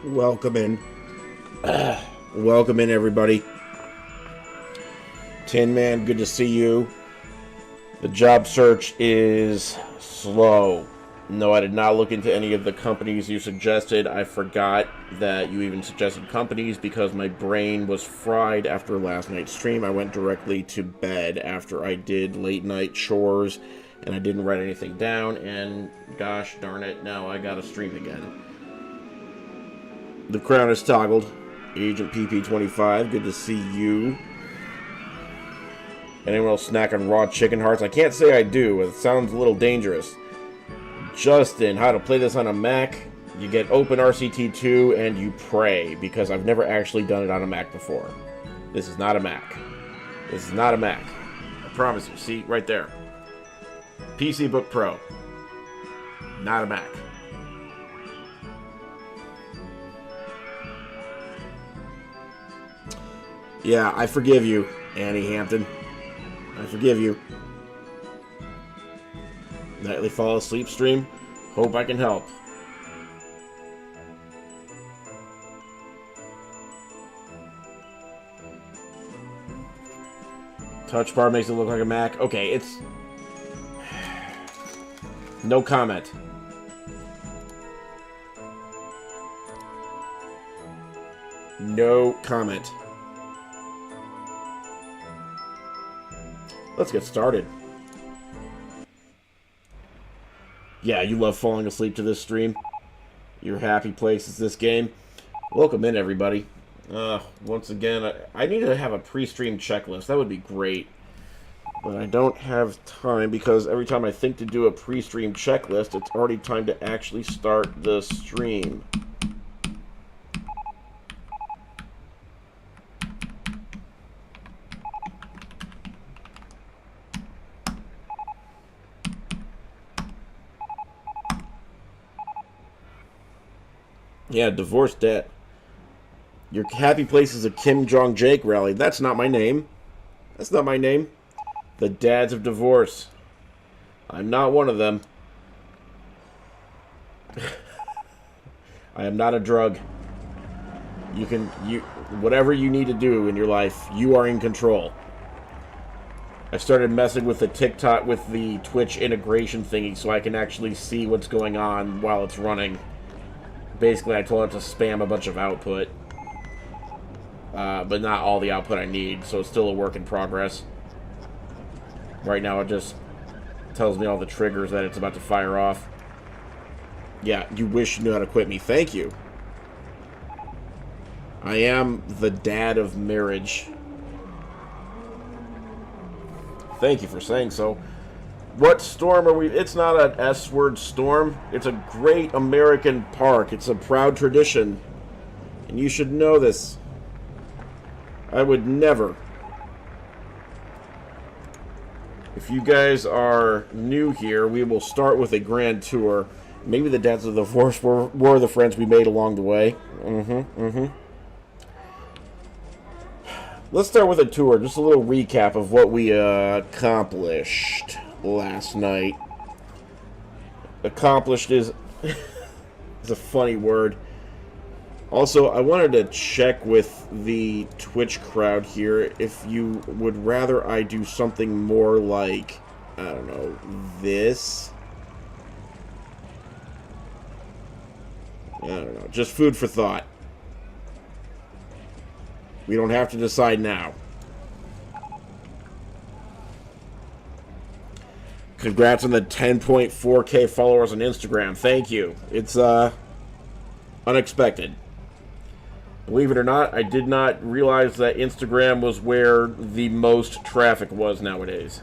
Welcome in. Welcome in, everybody. Tin Man, good to see you. The job search is slow. No, I did not look into any of the companies you suggested. I forgot that you even suggested companies because my brain was fried after last night's stream. I went directly to bed after I did late night chores and I didn't write anything down, and gosh darn it, now I gotta stream again. The crown is toggled. Agent PP25, good to see you. Anyone else snack on raw chicken hearts? I can't say I do. It sounds a little dangerous. Justin, how to play this on a Mac? You get open RCT2 and you pray, because I've never actually done it on a Mac before. This is not a Mac. This is not a Mac. I promise you. See, right there. PC Book Pro. Not a Mac. Yeah, I forgive you, Annie Hampton. I forgive you. Nightly fall asleep stream. Hope I can help. Touch bar makes it look like a Mac. Okay, it's... No comment. No comment. Let's get started. Yeah, you love falling asleep to this stream. Your happy place is this game. Welcome in, everybody. Once again, I need to have a pre-stream checklist. That would be great. But I don't have time because every time I think to do a pre-stream checklist, it's already time to actually start the stream. Yeah, divorce debt. Your happy place is a Kim Jong-Jake rally. That's not my name. That's not my name. The dads of divorce. I'm not one of them. I am not a drug. Whatever you need to do in your life, you are in control. I started messing with the TikTok, with the Twitch integration thingy so I can actually see what's going on while it's running. Basically, I told it to spam a bunch of output. But not all the output I need, so it's still a work in progress. Right now, it just tells me all the triggers that it's about to fire off. Yeah, you wish you knew how to quit me. Thank you. I am the dad of marriage. Thank you for saying so. What storm are we? It's not an S-word storm. It's a great American park. It's a proud tradition. And you should know this. I would never. If you guys are new here, we will start with a grand tour. Maybe the dads of the divorce were the friends we made along the way. Let's start with a tour. Just a little recap of what we accomplished last night. Accomplished is a funny word. Also, I wanted to check with the Twitch crowd here if you would rather I do something more like, I don't know, this. I don't know, just food for thought. We don't have to decide now. Congrats on the 10.4K followers on Instagram. Thank you. It's unexpected. Believe it or not, I did not realize that Instagram was where the most traffic was nowadays.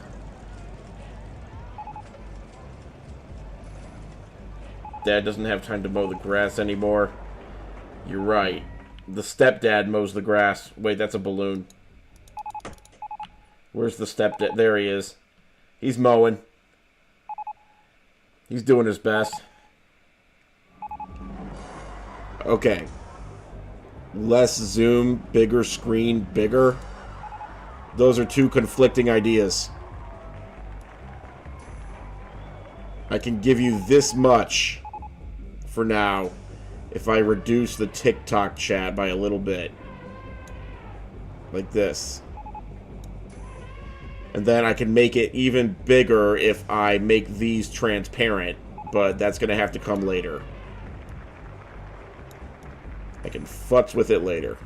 Dad doesn't have time to mow the grass anymore. You're right. The stepdad mows the grass. Wait, that's a balloon. Where's the stepdad? There he is. He's mowing. He's doing his best. Okay. Less zoom, bigger screen, bigger. Those are two conflicting ideas. I can give you this much for now. if I reduce the TikTok chat by a little bit. Like this. And then I can make it even bigger if I make these transparent, but that's going to have to come later. I can futz with it later.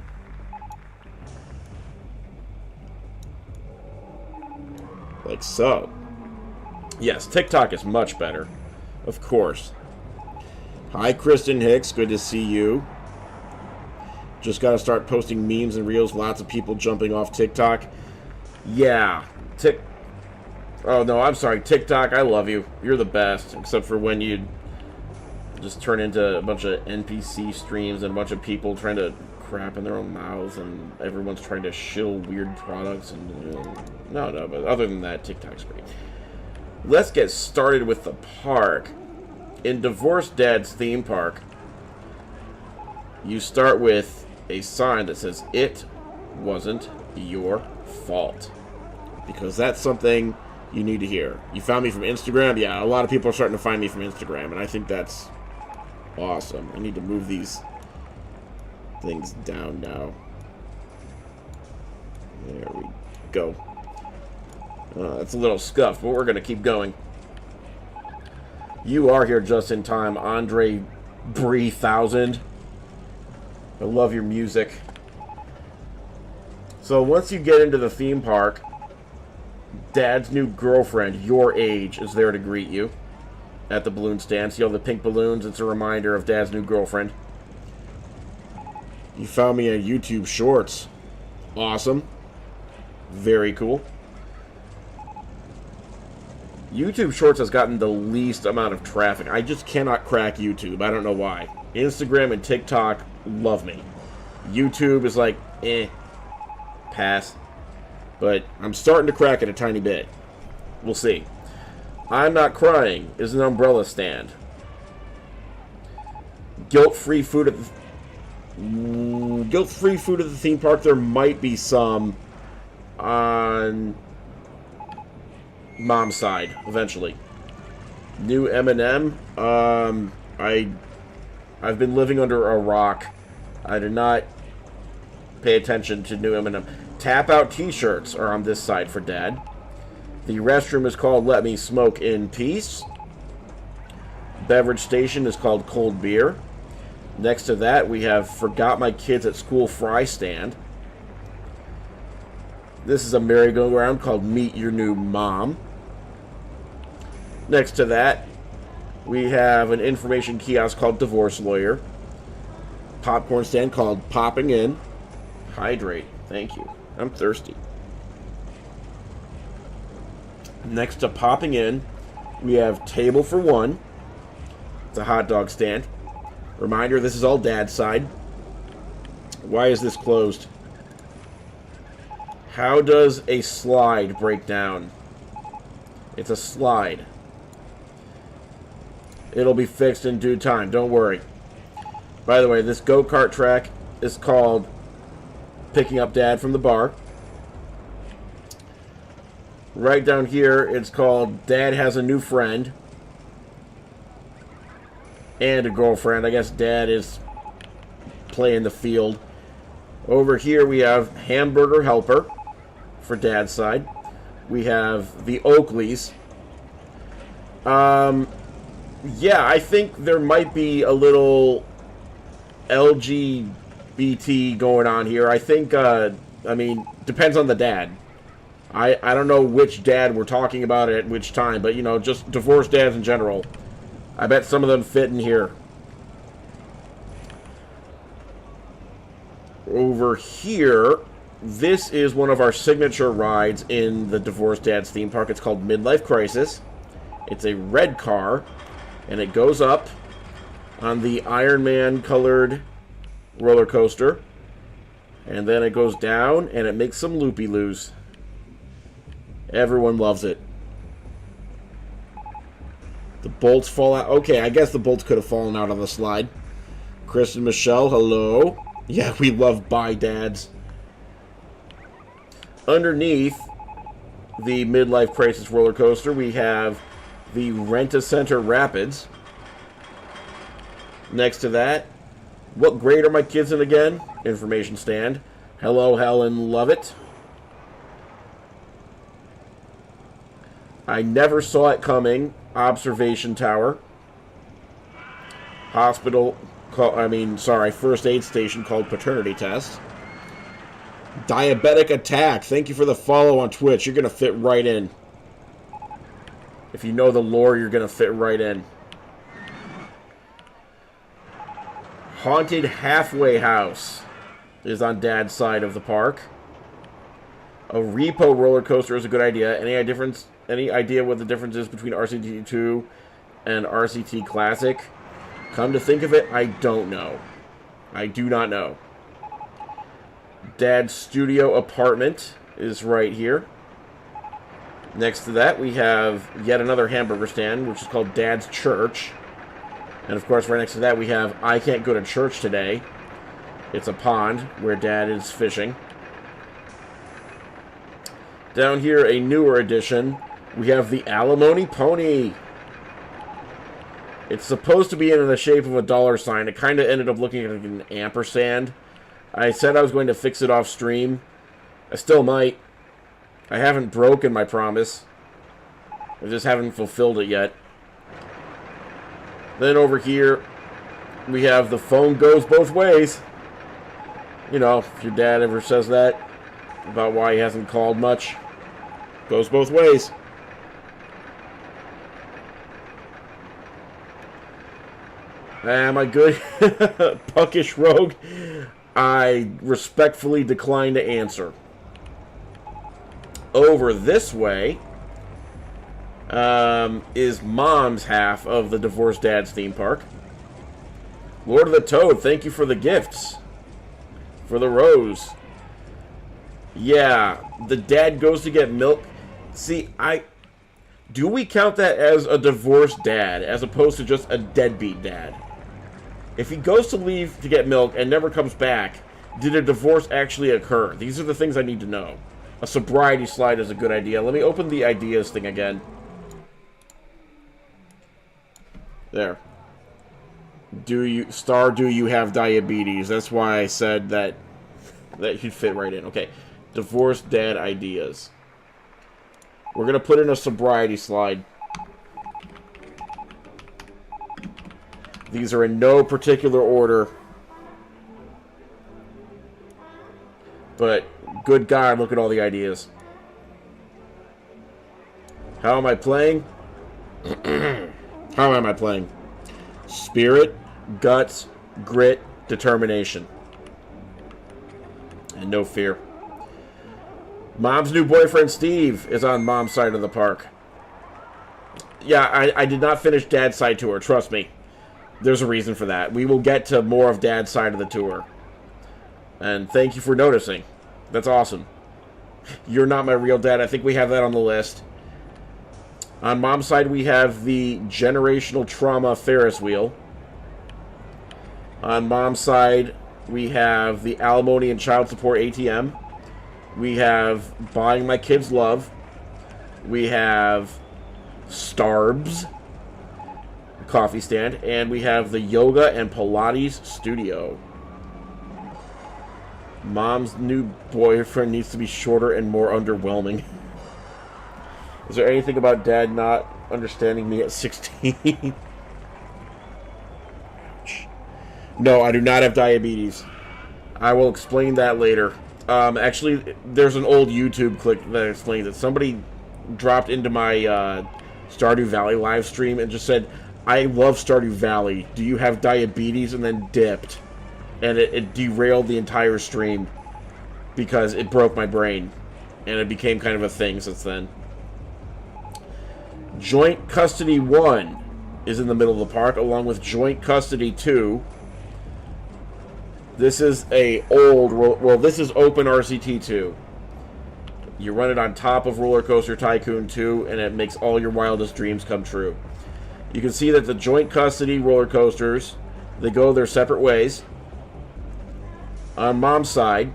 Like so. Yes, TikTok is much better. Of course. Hi, Kristen Hicks. Good to see you. Just got to start posting memes and reels. Lots of people jumping off TikTok. Yeah. Oh, no, I'm sorry. TikTok, I love you. You're the best. Except for when you just turn into a bunch of NPC streams and a bunch of people trying to crap in their own mouths and everyone's trying to shill weird products. And no, but other than that, TikTok's great. Let's get started with the park. In Divorced Dad's theme park, you start with a sign that says, "It wasn't your fault." Because that's something you need to hear. You found me from Instagram? Yeah, a lot of people are starting to find me from Instagram, and I think that's awesome. I need to move these things down now. There we go. That's a little scuffed, but we're going to keep going. You are here just in time, Andre Bree 1000. I love your music. So once you get into the theme park, Dad's new girlfriend, your age, is there to greet you at the balloon stand. See all the pink balloons? It's a reminder of Dad's new girlfriend. You found me on YouTube Shorts. Awesome. Very cool. YouTube Shorts has gotten the least amount of traffic. I just cannot crack YouTube. I don't know why. Instagram and TikTok love me. YouTube is like, pass. But I'm starting to crack it a tiny bit. We'll see. I'm Not Crying is an umbrella stand. Guilt-free food at the theme park. There might be some on Mom's side eventually. New M&M. I've been living under a rock. I did not pay attention to new M&M. Tap Out t-shirts are on this side for Dad. The restroom is called Let Me Smoke in Peace. Beverage station is called Cold Beer. Next to that, we have Forgot My Kids at School Fry stand. This is a merry-go-round called Meet Your New Mom. Next to that, we have an information kiosk called Divorce Lawyer. Popcorn stand called Popping In. Hydrate. Thank you. I'm thirsty. Next to Popping In, we have Table for One. It's a hot dog stand. Reminder, this is all Dad's side. Why is this closed? How does a slide break down? It's a slide. It'll be fixed in due time. Don't worry. By the way, this go-kart track is called Picking Up Dad from the Bar. Right down here, it's called Dad Has a New Friend. And a girlfriend. I guess Dad is playing the field. Over here, we have Hamburger Helper for Dad's side. We have the Oakleys. Yeah, I think there might be a little LGBT going on here. I think, I mean, depends on the dad. I don't know which dad we're talking about at which time, but, you know, just divorced dads in general. I bet some of them fit in here. Over here, this is one of our signature rides in the Divorced Dads theme park. It's called Midlife Crisis. It's a red car, and it goes up on the Iron Man colored roller coaster, and then it goes down, and it makes some loopy-loos. Everyone loves it. The bolts fall out. Okay, I guess the bolts could have fallen out of the slide. Chris and Michelle, hello. Yeah, we love Bye Dads. Underneath the Midlife Crisis roller coaster, we have the Rent-A-Center Rapids. Next to that, What grade are my kids in again? Information stand. Hello, Helen, love it. I never saw it coming. Observation tower. Hospital, first aid station called paternity test. Diabetic attack. Thank you for the follow on Twitch. You're going to fit right in. If you know the lore, you're going to fit right in. Haunted halfway house is on Dad's side of the park. A repo roller coaster is a good idea. Any idea what the difference is between RCT2 and RCT Classic? Come to think of it, I don't know. I do not know. Dad's studio apartment is right here. Next to that, we have yet another hamburger stand, which is called Dad's Church. And of course, right next to that, we have I Can't Go to Church Today. It's a pond where Dad is fishing. Down here, a newer addition, we have the Alimony Pony. It's supposed to be in the shape of a dollar sign. It kind of ended up looking like an ampersand. I said I was going to fix it off stream. I still might. I haven't broken my promise. I just haven't fulfilled it yet. Then over here, we have the phone goes both ways. You know, if your dad ever says that about why he hasn't called much, goes both ways. Am I good? Puckish Rogue? I respectfully decline to answer. Over this way is Mom's half of the Divorced Dad's theme park. Lord of the Toad, thank you for the gifts. For the rose. Yeah, the dad goes to get milk. See, do we count that as a divorced dad as opposed to just a deadbeat dad? If he goes to leave to get milk and never comes back, did a divorce actually occur? These are the things I need to know. A sobriety slide is a good idea. Let me open the ideas thing again. There. Do you have diabetes? That's why I said that you'd fit right in. Okay. Divorced dad ideas. We're going to put in a sobriety slide. These are in no particular order. But, good God, look at all the ideas. How am I playing? How am I playing? Spirit, guts, grit, determination. And no fear. Mom's new boyfriend, Steve, is on Mom's side of the park. Yeah, I did not finish Dad's side tour, trust me. There's a reason for that. We will get to more of Dad's side of the tour. And thank you for noticing. That's awesome. You're not my real dad. I think we have that on the list. On Mom's side, we have the generational trauma Ferris wheel. On Mom's side, we have the alimony and child support ATM. We have buying my kids love. We have Starbs coffee stand, and we have the yoga and Pilates studio. Mom's new boyfriend needs to be shorter and more underwhelming. Is there anything about Dad not understanding me at 16? No, I do not have diabetes. I will explain that later. Actually, there's an old YouTube clip that explains it. Somebody dropped into my Stardew Valley live stream and just said, I love Stardew Valley. Do you have diabetes? And then dipped. And it derailed the entire stream because it broke my brain. And it became kind of a thing since then. Joint Custody 1 is in the middle of the park, along with Joint Custody 2. This is this is Open RCT 2. You run it on top of Rollercoaster Tycoon 2, and it makes all your wildest dreams come true. You can see that the joint custody roller coasters, they go their separate ways. On Mom's side,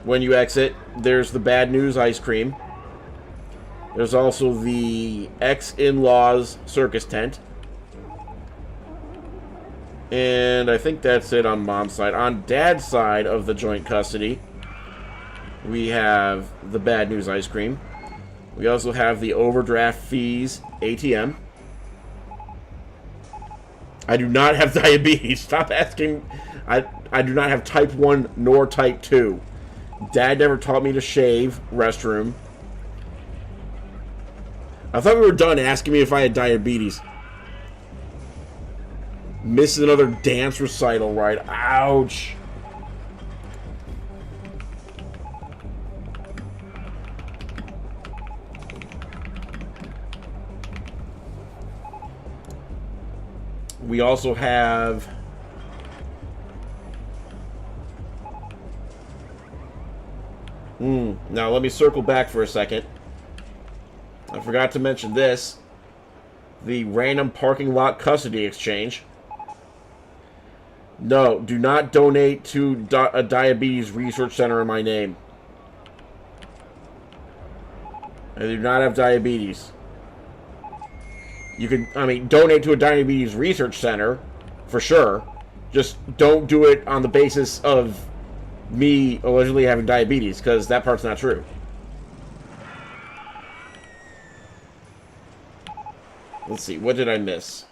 when you exit, there's the Bad News ice cream. There's also the ex-in-laws circus tent. And I think that's it on mom's side. On dad's side of the joint custody, we have the bad news ice cream. We also have the overdraft fees ATM. I do not have diabetes. Stop asking. I do not have type 1 nor type 2. Dad never taught me to shave. Restroom. I thought we were done asking me if I had diabetes. Missed another dance recital, right? Ouch. We also have now let me circle back for a second. I forgot to mention this. The random parking lot custody exchange. No, do not donate to a diabetes research center in my name. I do not have diabetes. You can, donate to a diabetes research center, for sure. Just don't do it on the basis of me allegedly having diabetes, because that part's not true. Let's see, what did I miss?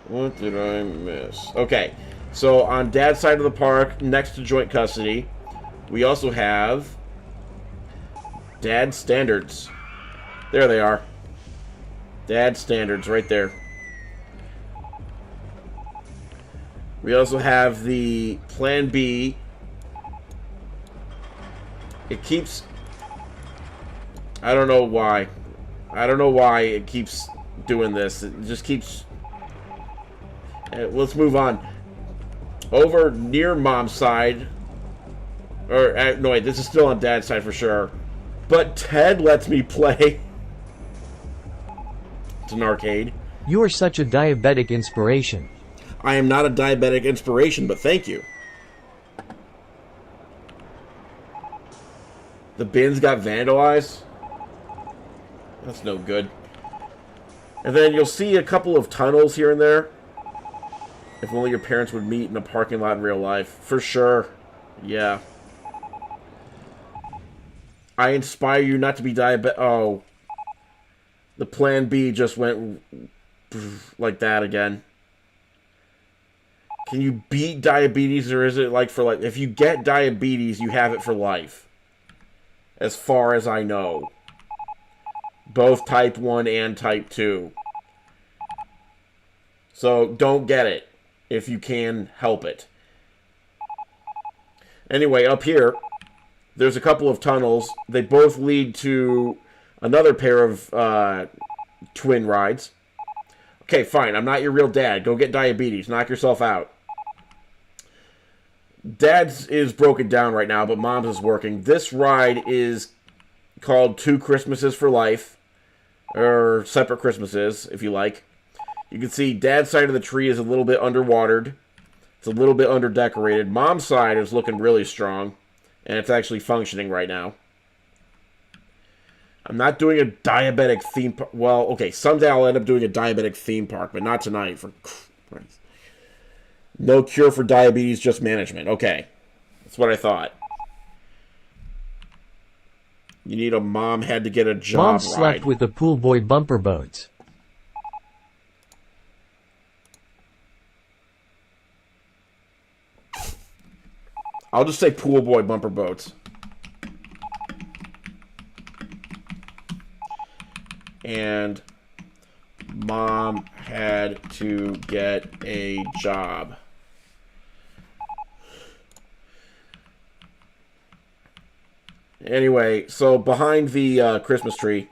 What did I miss? Okay, so on dad's side of the park, next to joint custody, we also have dad's standards. There they are. Dad's standards right there. We also have the Plan B. It keeps... I don't know why. I don't know why it keeps doing this. It just keeps... Let's move on. Over near mom's side... Or, no wait, this is still on dad's side for sure. But Ted lets me play... It's an arcade. You are such a diabetic inspiration. I am not a diabetic inspiration, but thank you. The bins got vandalized. That's no good. And then you'll see a couple of tunnels here and there. If only your parents would meet in a parking lot in real life. For sure. Yeah. I inspire you not to be diabetic. Oh. The Plan B just went like that again. Can you beat diabetes, or is it like for life? If you get diabetes, you have it for life. As far as I know. Both type 1 and type 2. So don't get it if you can help it. Anyway, up here, there's a couple of tunnels. They both lead to another pair of twin rides. Okay, fine. I'm not your real dad. Go get diabetes. Knock yourself out. Dad's is broken down right now, but mom's is working. This ride is called Two Christmases for Life. Or Separate Christmases, if you like. You can see dad's side of the tree is a little bit underwatered. It's a little bit underdecorated. Mom's side is looking really strong. And it's actually functioning right now. I'm not doing a diabetic theme park. Well, okay, someday I'll end up doing a diabetic theme park, but not tonight. For Christ. No cure for diabetes, just management. Okay, that's what I thought. You need a mom had to get a job Mom ride. slept with the pool boy bumper boats. I'll just say pool boy bumper boats. And mom had to get a job. Anyway, so behind the Christmas tree,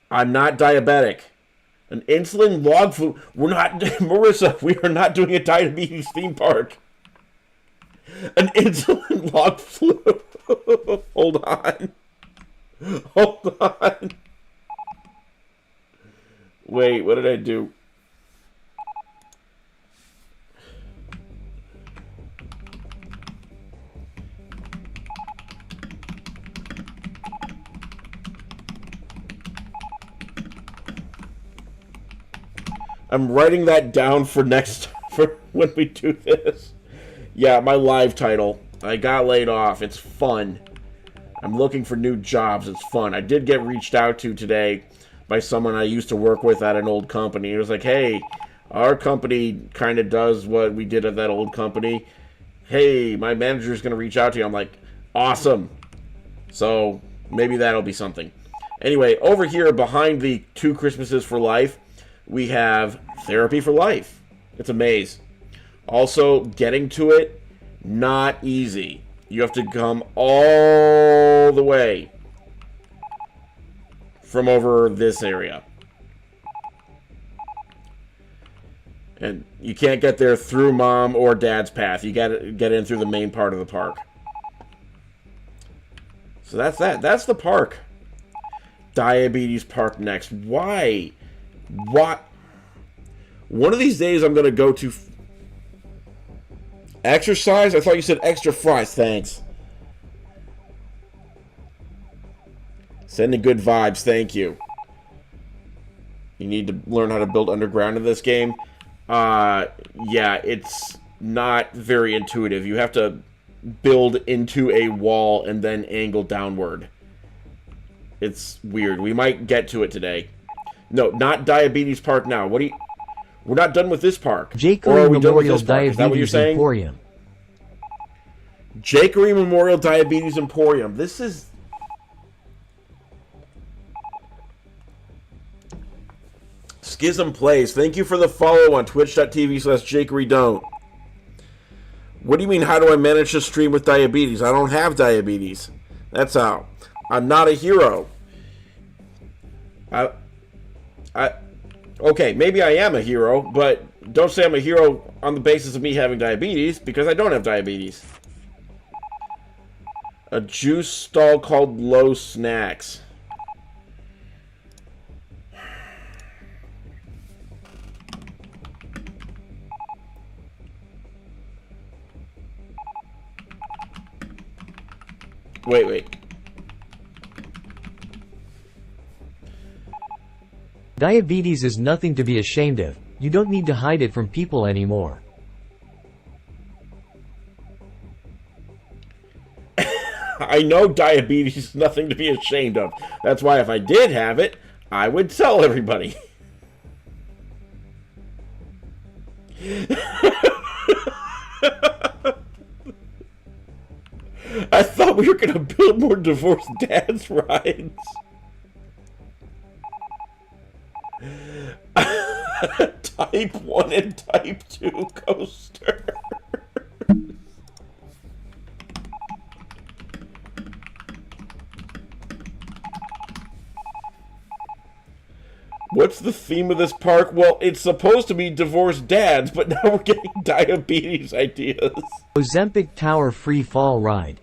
I'm not diabetic. An insulin log flume. We're not, Marissa, we are not doing a diabetes theme park. An insulin log flume. Hold on. Hold on. Wait, what did I do? I'm writing that down for for when we do this. Yeah, my live title. I got laid off. It's fun. I'm looking for new jobs. It's fun. I did get reached out to today by someone I used to work with at an old company. It was like, hey, our company kind of does what we did at that old company. Hey, my manager's going to reach out to you. I'm like, awesome. So maybe that'll be something. Anyway, over here behind the 2 Christmases for Life, we have Therapy for Life. It's a maze. Also, getting to it, not easy. You have to come all the way from over this area. And you can't get there through mom or dad's path. You gotta get in through the main part of the park. So that's that. That's the park. Diabetes Park next. Why? What? One of these days I'm going to go to exercise? I thought you said extra fries. Thanks. Sending good vibes. Thank you. You need to learn how to build underground in this game. Yeah, it's not very intuitive. You have to build into a wall and then angle downward. It's weird. We might get to it today. No, not Diabetes Park now. What do you... We're not done with this park. Jakery Memorial Diabetes Emporium. Jakery Memorial Diabetes Emporium. This is... Schism Plays. Thank you for the follow on twitch.tv/jakeydon't. What do you mean, how do I manage to stream with diabetes? I don't have diabetes. That's how. I'm not a hero. Okay, maybe I am a hero, but don't say I'm a hero on the basis of me having diabetes, because I don't have diabetes. A juice stall called Low Snacks. Wait. Diabetes is nothing to be ashamed of. You don't need to hide it from people anymore. I know diabetes is nothing to be ashamed of. That's why if I did have it, I would tell everybody. I thought we were going to build more divorced dads rides. Type 1 and Type 2 coaster. What's the theme of this park? Well, it's supposed to be divorced dads, but now we're getting diabetes ideas. Ozempic Tower Free Fall Ride.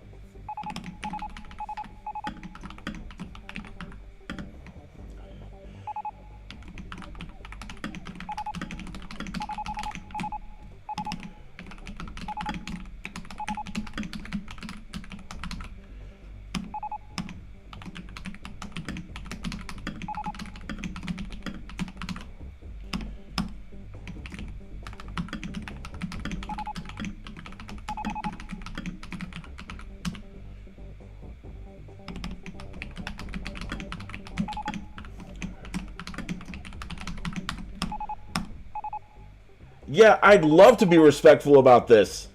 Yeah, I'd love to be respectful about this.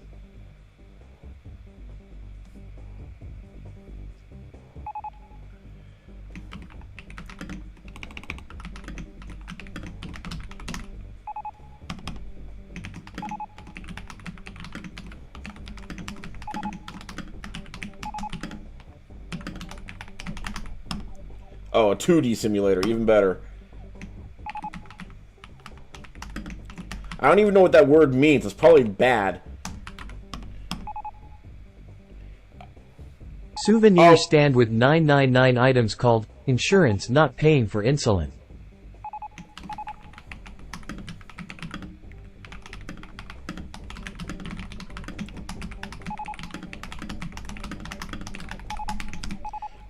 Oh, a 2D simulator, even better. I don't even know what that word means. It's probably bad. Souvenir stand with 999 items called Insurance Not Paying for Insulin.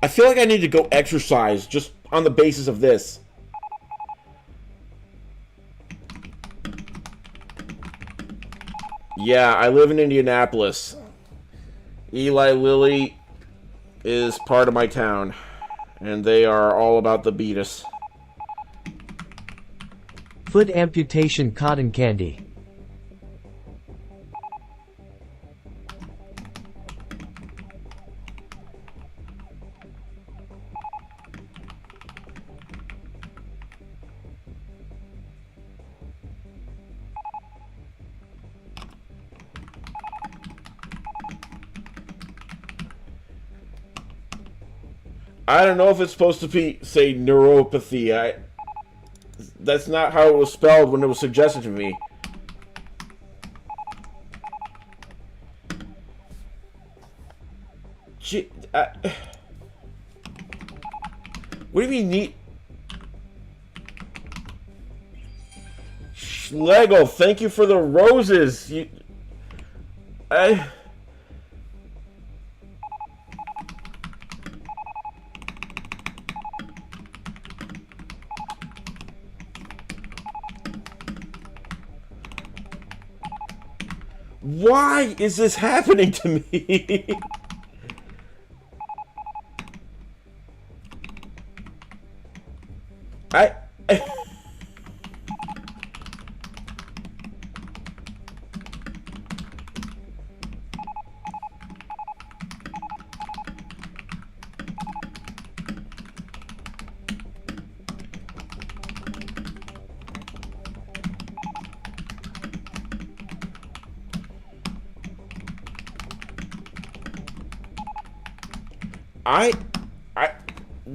I feel like I need to go exercise just on the basis of this. Yeah, I live in Indianapolis. Eli Lilly is part of my town, and they are all about the beatus. Foot amputation cotton candy. I don't know if it's supposed to be, say, neuropathy. That's not how it was spelled when it was suggested to me. What do you mean neat? Lego, thank you for the roses. Why is this happening to me?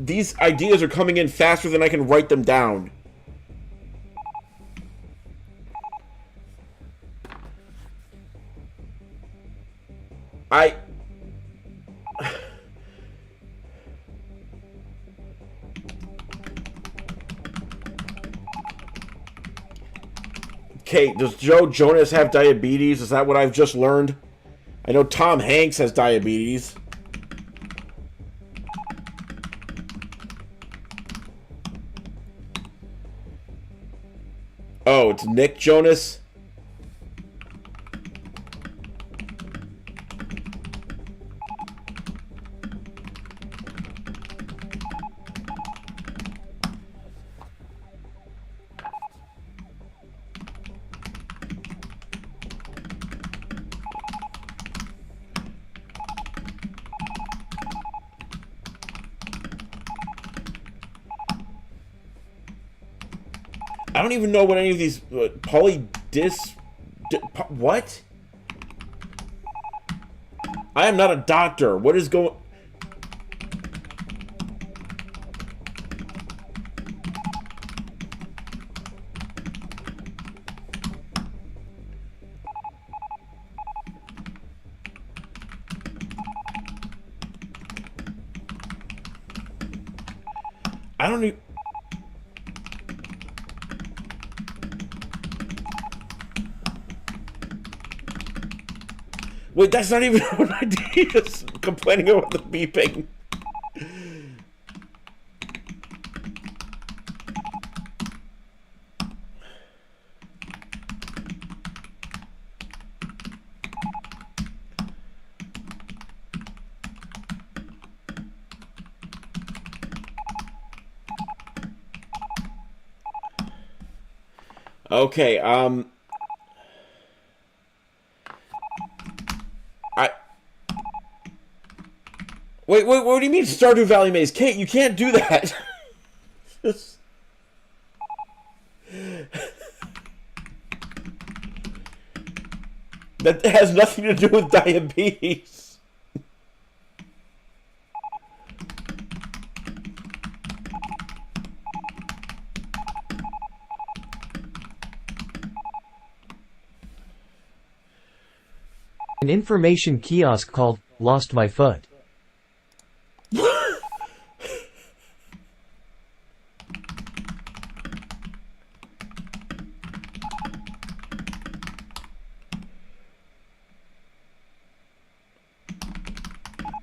These ideas are coming in faster than I can write them down. Okay, does Joe Jonas have diabetes? Is that what I've just learned? I know Tom Hanks has diabetes. Oh, it's Nick Jonas? I don't even know what any of these what? I am not a doctor. What is going? I don't even. Wait, that's not even what I did. Just complaining about the beeping. Okay, Wait, what do you mean Stardew Valley Maze? Kate, you can't do that. That has nothing to do with diabetes. An information kiosk called Lost My Foot.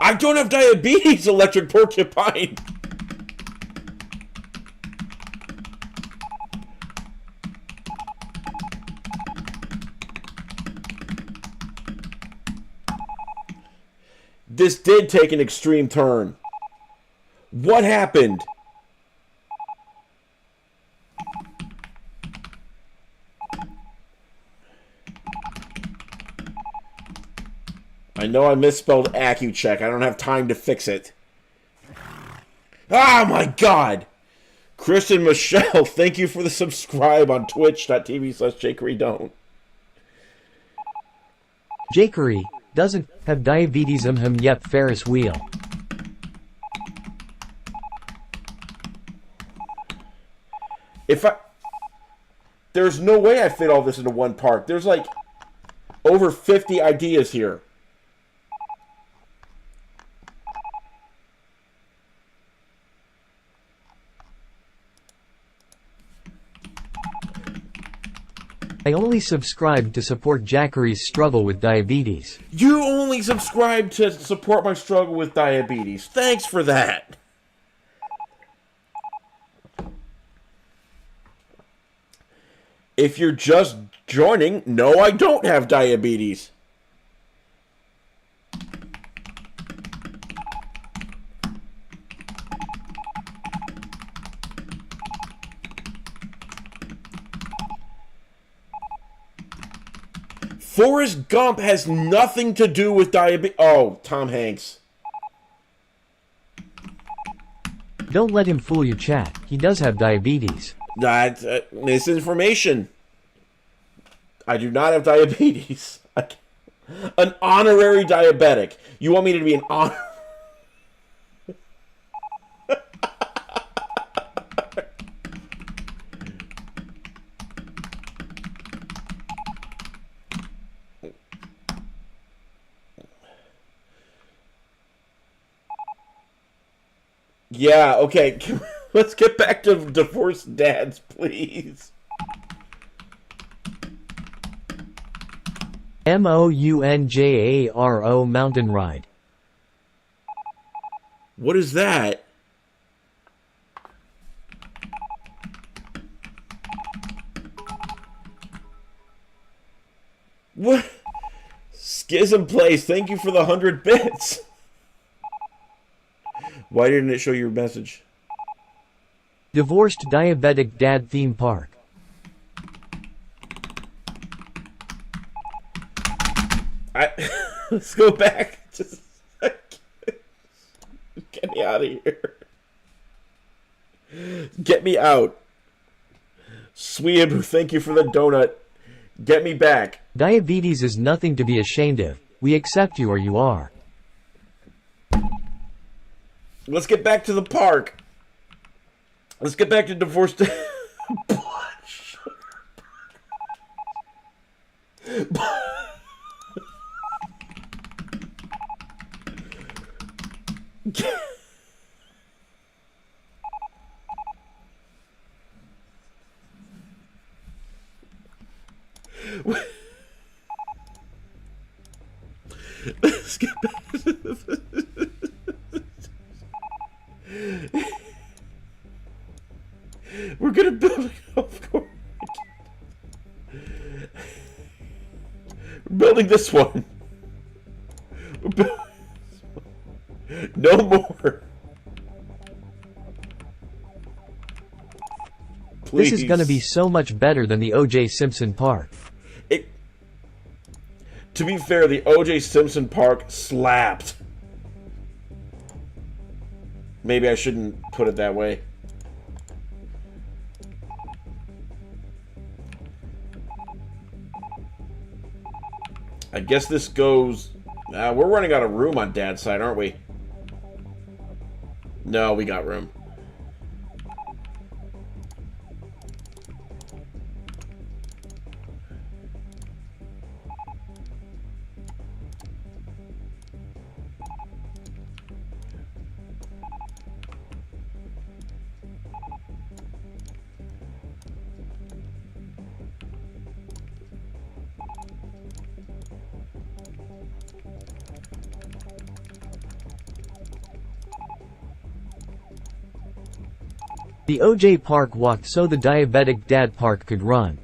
I don't have diabetes, Electric Porcupine. This did take an extreme turn. What happened? I know I misspelled AccuCheck. I don't have time to fix it. Oh my god! Kristen Michelle, thank you for the subscribe on twitch.tv/jakeydon't. Jakery doesn't have diabetes. Yep, Ferris wheel. There's no way I fit all this into one part. There's like over 50 ideas here. I only subscribed to support Jakery's struggle with diabetes. You only subscribe to support my struggle with diabetes. Thanks for that. If you're just joining, no, I don't have diabetes. Forrest Gump has nothing to do with diabetes. Oh, Tom Hanks. Don't let him fool you, chat. He does have diabetes. That's misinformation. I do not have diabetes. An honorary diabetic. You want me to be an honor? Yeah, okay. Let's get back to divorced dads, please. MOUNJARO mountain ride. What is that? What? Schism Place, thank you for the 100 bits. Why didn't it show your message? Divorced diabetic dad theme park. Let's go back. Just get me out of here. Get me out. Sweeb, thank you for the donut. Get me back. Diabetes is nothing to be ashamed of. We accept you or you are. Let's get back to the park. Let's get back to divorce. Let's get back to the... We're gonna build a golf course. We're building this one. We're building this one. No more. Please. This is gonna be so much better than the O.J. Simpson Park. To be fair, the O.J. Simpson Park slapped. Maybe I shouldn't put it that way. I guess this goes... we're running out of room on Dad's side, aren't we? No, we got room. The O.J. Park walked so the diabetic dad park could run.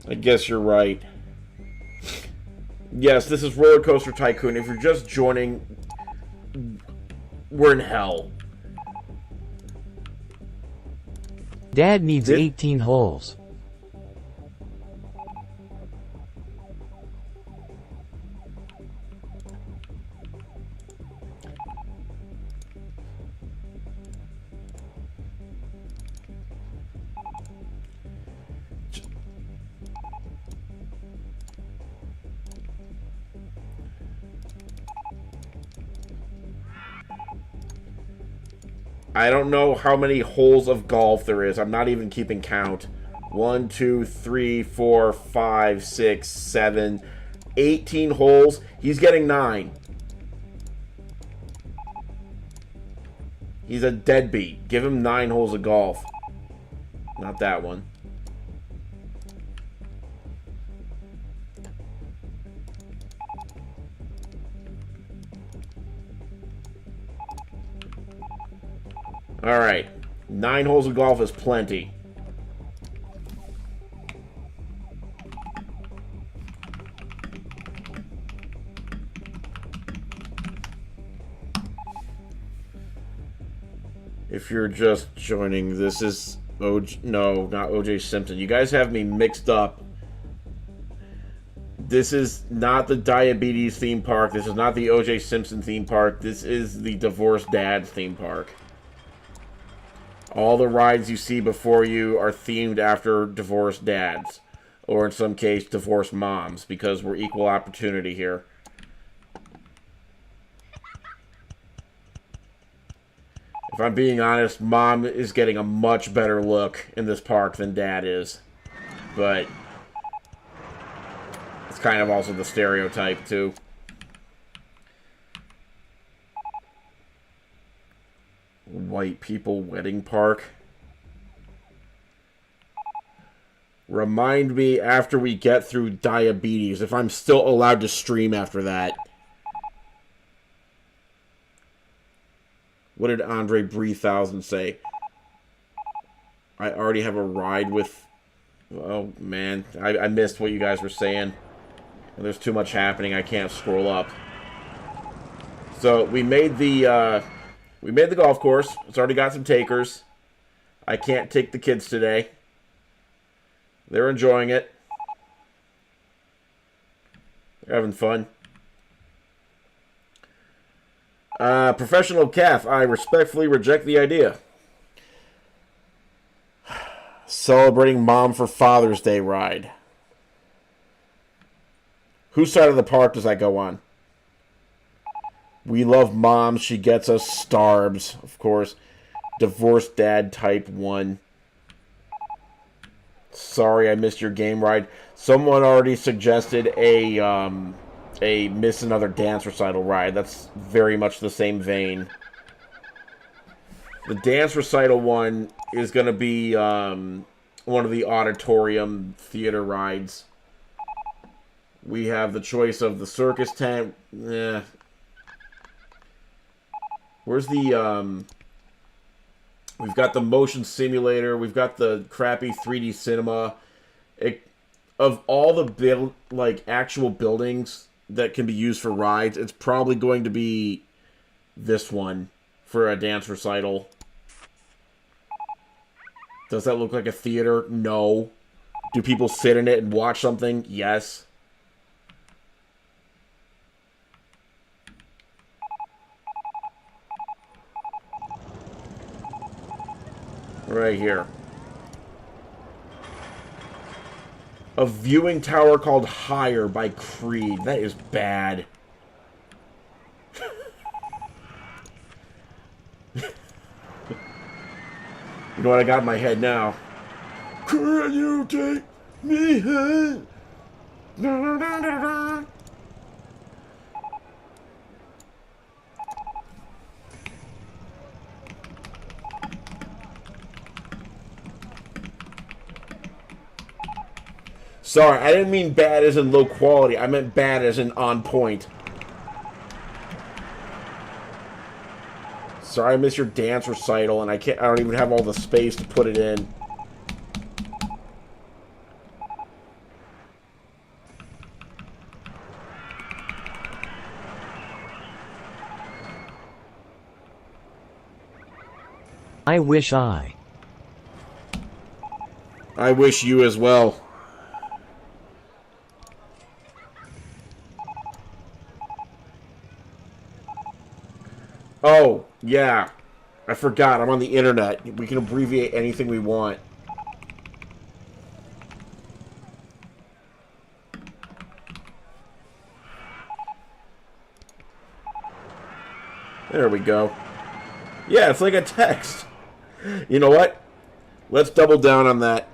I guess you're right. Yes, this is Rollercoaster Tycoon. If you're just joining, we're in hell. Dad needs 18 holes. I don't know how many holes of golf there is. I'm not even keeping count. 1, 2, 3, 4, 5, 6, 7, 18 holes. He's getting 9. He's a deadbeat. Give him 9 holes of golf. Not that one. Alright. 9 holes of golf is plenty. If you're just joining, this is no, not OJ Simpson. You guys have me mixed up. This is not the diabetes theme park. This is not the OJ Simpson theme park. This is the divorced dad theme park. All the rides you see before you are themed after divorced dads. Or in some case, divorced moms. Because we're equal opportunity here. If I'm being honest, mom is getting a much better look in this park than dad is. But it's kind of also the stereotype, too. White people wedding park. Remind me after we get through diabetes if I'm still allowed to stream after that. What did Andre 3000 say? I already have a ride with... Oh, man. I missed what you guys were saying. There's too much happening. I can't scroll up. So, we made the golf course. It's already got some takers. I can't take the kids today. They're enjoying it. They're having fun. Professional calf. I respectfully reject the idea. Celebrating mom for Father's Day ride. Whose side of the park does that go on? We love mom. She gets us starbs, of course. Divorced dad type 1. Sorry, I missed your game ride. Someone already suggested a Miss Another Dance Recital ride. That's very much the same vein. The dance recital one is going to be one of the auditorium theater rides. We have the choice of the circus tent. Where's the... We've got the motion simulator. We've got the crappy 3D cinema. Of all the actual buildings that can be used for rides, it's probably going to be this one for a dance recital. Does that look like a theater? No. Do people sit in it and watch something? Yes. Right here. A viewing tower called Higher by Creed. That is bad. You know what I got in my head now? Can you take me home? Sorry, I didn't mean bad as in low quality. I meant bad as in on point. Sorry, I missed your dance recital, and I don't even have all the space to put it in. I wish I wish you as well. Oh, yeah. I forgot. I'm on the internet. We can abbreviate anything we want. There we go. Yeah, it's like a text. You know what? Let's double down on that.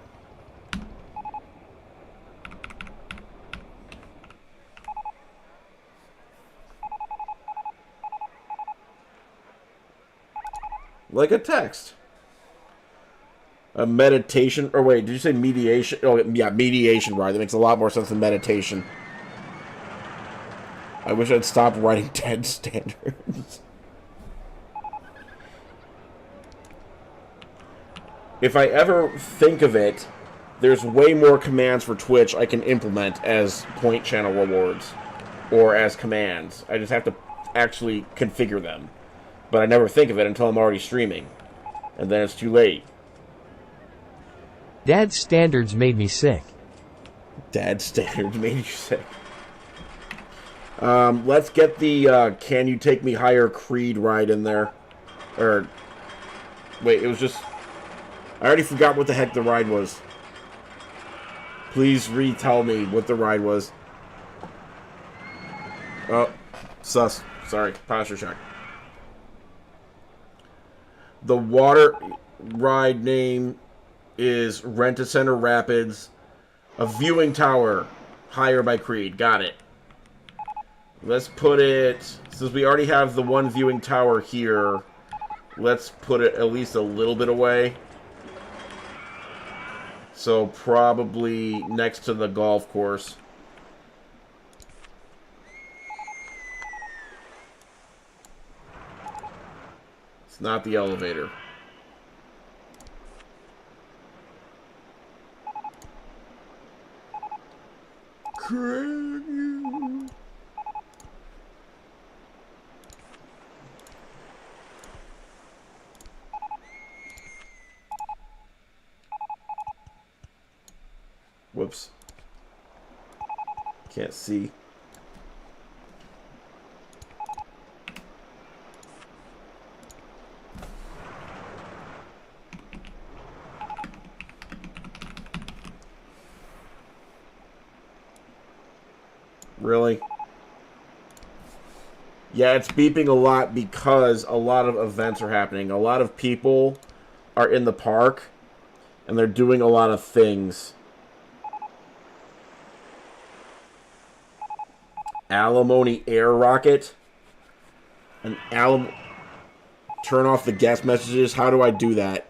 Like a text. A meditation. Or wait, did you say mediation? Oh, yeah, mediation, right. That makes a lot more sense than meditation. I wish I'd stopped writing dead standards. If I ever think of it, there's way more commands for Twitch I can implement as point channel rewards. Or as commands. I just have to actually configure them. But I never think of it until I'm already streaming. And then it's too late. Dad's standards made me sick. Dad's standards made you sick. Let's get the Can You Take Me Higher Creed ride in there. Or, wait, it was just... I already forgot what the heck the ride was. Please retell me what the ride was. Oh, sus. Sorry, posture check. The water ride name is Rent-A-Center Rapids. A viewing tower. Higher by Creed. Got it. Let's put it... Since we already have the one viewing tower here, let's put it at least a little bit away. So probably next to the golf course. It's not the elevator. Can you? Whoops. Can't see. Really? Yeah, it's beeping a lot because a lot of events are happening. A lot of people are in the park and they're doing a lot of things. Alimony air rocket. Turn off the guest messages. How do I do that?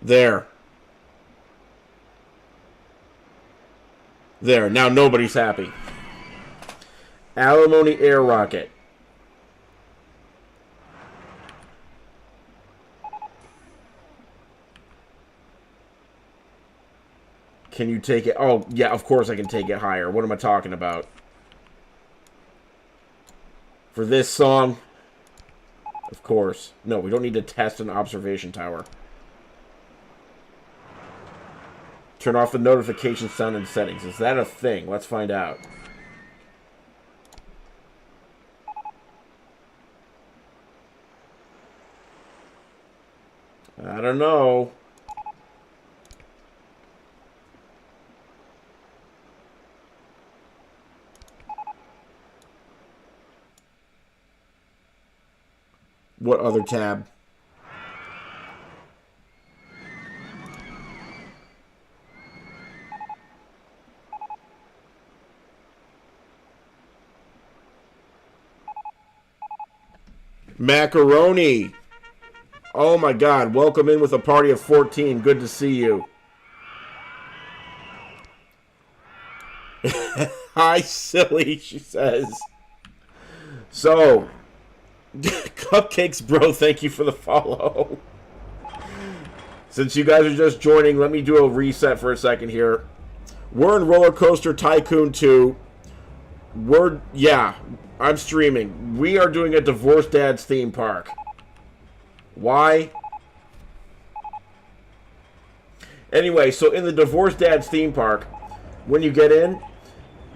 There. There. Now nobody's happy. Alimony air rocket. Can you take it? Oh, yeah, of course I can take it higher. What am I talking about? For this song? Of course. No, we don't need to test an observation tower. Turn off the notification sound and settings. Is that a thing? Let's find out. I don't know. What other tab? Macaroni. Oh my god, welcome in with a party of 14. Good to see you. Hi, silly, she says. So, Cupcakes Bro, thank you for the follow. Since you guys are just joining, let me do a reset for a second here. We're in Rollercoaster Tycoon 2. Yeah, I'm streaming. We are doing a Divorced Dad's theme park. Why? Anyway, so in the Divorced Dad's theme park, when you get in,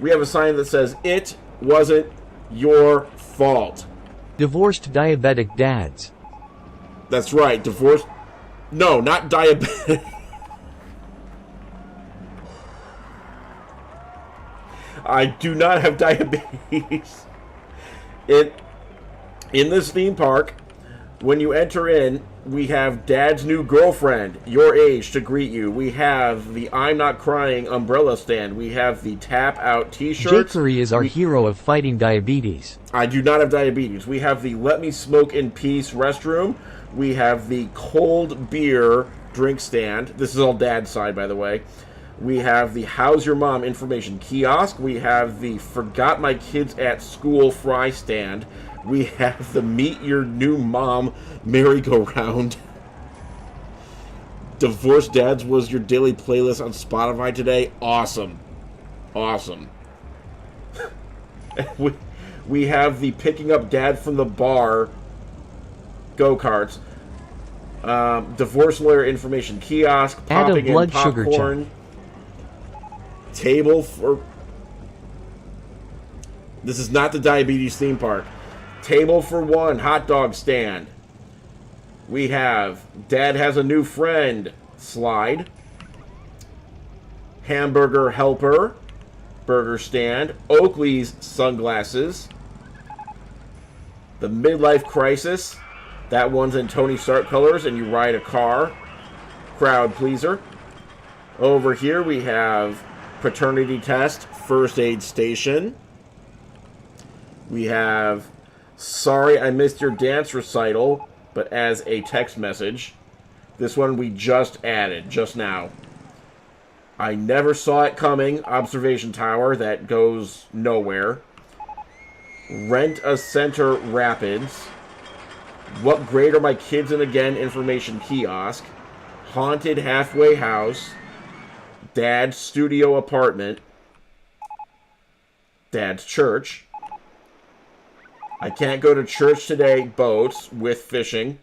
we have a sign that says, "It wasn't your fault." Divorced diabetic dads. That's right, divorced... No, not diabetic. I do not have diabetes. In this theme park, when you enter in, we have Dad's new girlfriend, your age, to greet you. We have the I'm Not Crying umbrella stand. We have the Tap Out t-shirts. Jakery is our hero of fighting diabetes. I do not have diabetes. We have the Let Me Smoke in Peace restroom. We have the cold beer drink stand. This is all Dad's side, by the way. We have the How's Your Mom information kiosk. We have the Forgot My Kids at School fry stand. We have the Meet Your New Mom merry-go-round. Divorced Dads was your daily playlist on Spotify today. Awesome. Awesome. We have the Picking Up Dad from the Bar go-karts. Divorce lawyer information kiosk. Add a Popping in blood sugar popcorn. Table for... This is not the diabetes theme park. Table for one hot dog stand. We have Dad Has a New Friend slide. Hamburger helper burger stand. Oakley's sunglasses. The Midlife Crisis. That one's in Tony Stark colors and you ride a car. Crowd pleaser. Over here we have paternity test, first aid station. We have sorry I missed your dance recital, but as a text message. This one we just added, just now. I never saw it coming, observation tower that goes nowhere. Rent a Center Rapids. What grade are my kids in again? Information kiosk. Haunted halfway house. Dad's studio apartment. Dad's church. I can't go to church today. Boats with fishing.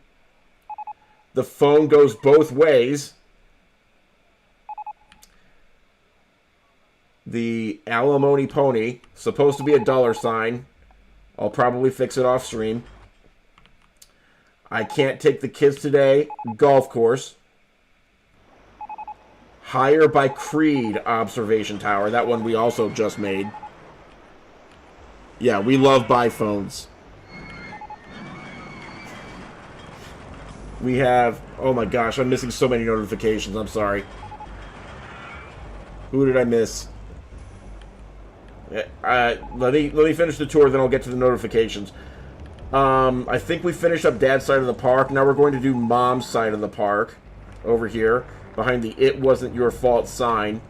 The phone goes both ways. The alimony pony. Supposed to be a $sign. I'll probably fix it off stream. I can't take the kids today. Golf course. Hire by Creed observation tower. That one we also just made. Yeah, we love buy phones. We have... Oh my gosh, I'm missing so many notifications. I'm sorry. Who did I miss? Let me finish the tour, then I'll get to the notifications. I think we finished up Dad's side of the park. Now we're going to do Mom's side of the park. Over here. Behind the It Wasn't Your Fault sign.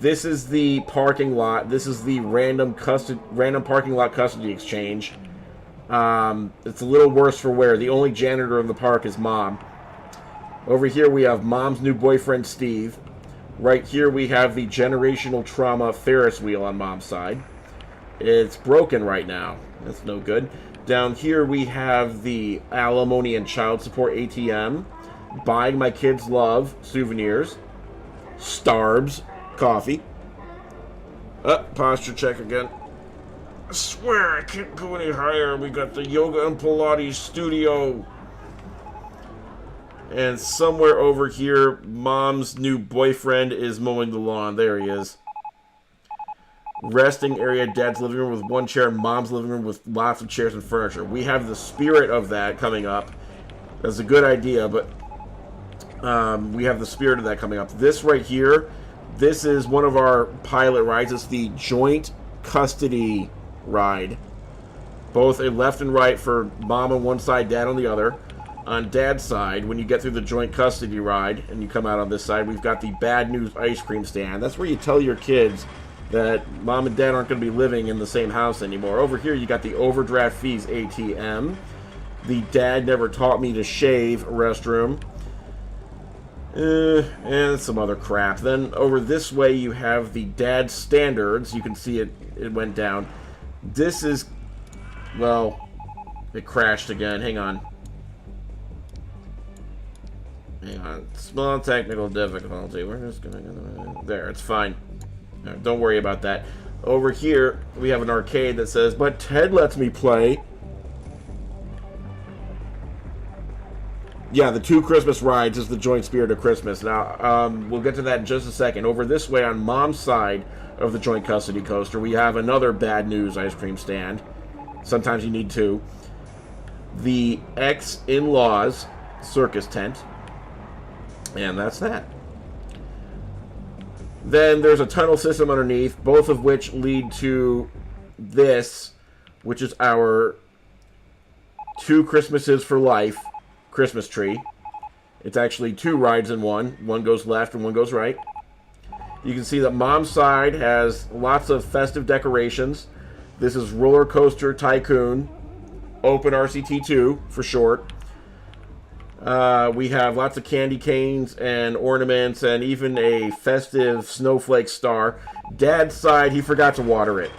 This is the parking lot. This is the random parking lot custody exchange. It's a little worse for wear. The only janitor in the park is Mom. Over here we have Mom's new boyfriend, Steve. Right here we have the generational trauma Ferris wheel on Mom's side. It's broken right now. That's no good. Down here we have the alimony and child support ATM. Buying my kids love souvenirs. Starbs coffee. Posture check again. I swear I can't go any higher. We got the yoga and Pilates studio. And somewhere over here, Mom's new boyfriend is mowing the lawn. There he is. Resting area, Dad's living room with one chair, Mom's living room with lots of chairs and furniture. We have the spirit of that coming up. That's a good idea, but we have the spirit of that coming up. This right here, this is one of our pilot rides. It's the joint custody ride. Both a left and right for Mom on one side, Dad on the other. On Dad's side, when you get through the joint custody ride and you come out on this side, we've got the bad news ice cream stand. That's where you tell your kids that Mom and Dad aren't going to be living in the same house anymore. Over here, you got the overdraft fees ATM. The Dad Never Taught Me to Shave restroom. And some other crap. Then over this way you have the Dad Standards. You can see it went down. This is... Well, it crashed again. Hang on. Hang on. Small technical difficulty. We're just gonna... There, it's fine. No, don't worry about that. Over here, we have an arcade that says, but Ted lets me play. Yeah, the 2 Christmas rides is the joint spirit of Christmas. Now, we'll get to that in just a second. Over this way, on Mom's side of the joint custody coaster, we have another bad news ice cream stand. Sometimes you need 2. The ex-in-laws circus tent. And that's that. Then there's a tunnel system underneath, both of which lead to this, which is our 2 Christmases for life Christmas tree. It's actually 2 rides in one. One goes left and one goes right. You can see that Mom's side has lots of festive decorations. This is Rollercoaster Tycoon, Open RCT2 for short. We have lots of candy canes and ornaments and even a festive snowflake star. Dad's side, he forgot to water it.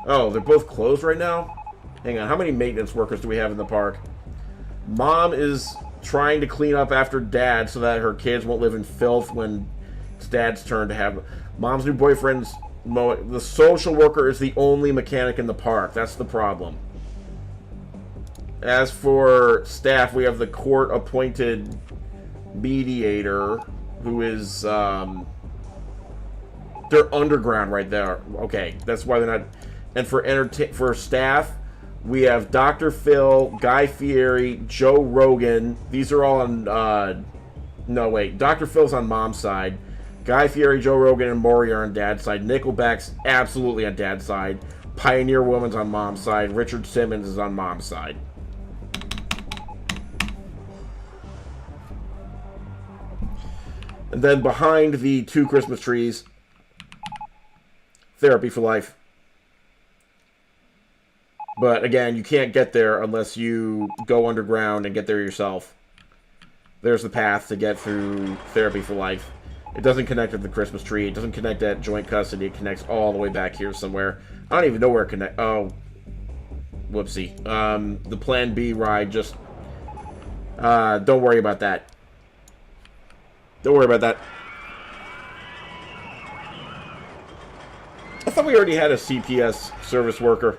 Oh, they're both closed right now? Hang on, how many maintenance workers do we have in the park? Mom is trying to clean up after Dad so that her kids won't live in filth when it's Dad's turn to have... Mom's new boyfriend's mowing. The social worker is the only mechanic in the park. That's the problem. As for staff, we have the court-appointed mediator, who is... They're underground right there. Okay, that's why they're not... And for staff, we have Dr. Phil, Guy Fieri, Joe Rogan. These are all on... no, wait. Dr. Phil's on Mom's side. Guy Fieri, Joe Rogan, and Maury are on Dad's side. Nickelback's absolutely on Dad's side. Pioneer Woman's on Mom's side. Richard Simmons is on Mom's side. And then behind the 2 Christmas trees, Therapy for Life. But again, you can't get there unless you go underground and get there yourself. There's the path to get through Therapy for Life. It doesn't connect at the Christmas tree. It doesn't connect at joint custody. It connects all the way back here somewhere. I don't even know where it connects. Oh. Whoopsie. The Plan B ride just... don't worry about that. Don't worry about that. I thought we already had a CPS service worker.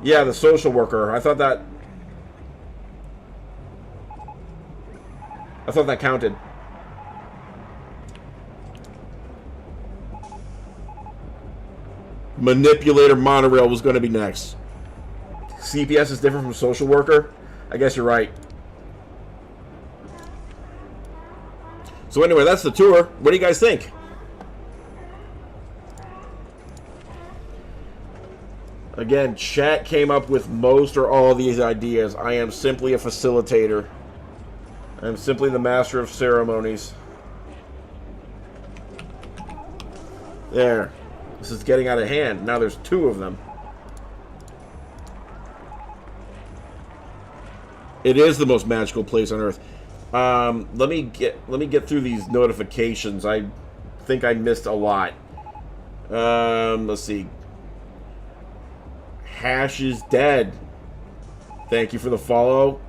Yeah, the social worker. I thought that counted. Manipulator monorail was going to be next. CPS is different from social worker? I guess you're right. So anyway, that's the tour. What do you guys think? Again, chat came up with most or all of these ideas. I am simply a facilitator. I am simply the master of ceremonies. There. This is getting out of hand. Now there's 2 of them. It is the most magical place on earth. Let me get through these notifications. I think I missed a lot. Let's see. Hash is dead. Thank you for the follow.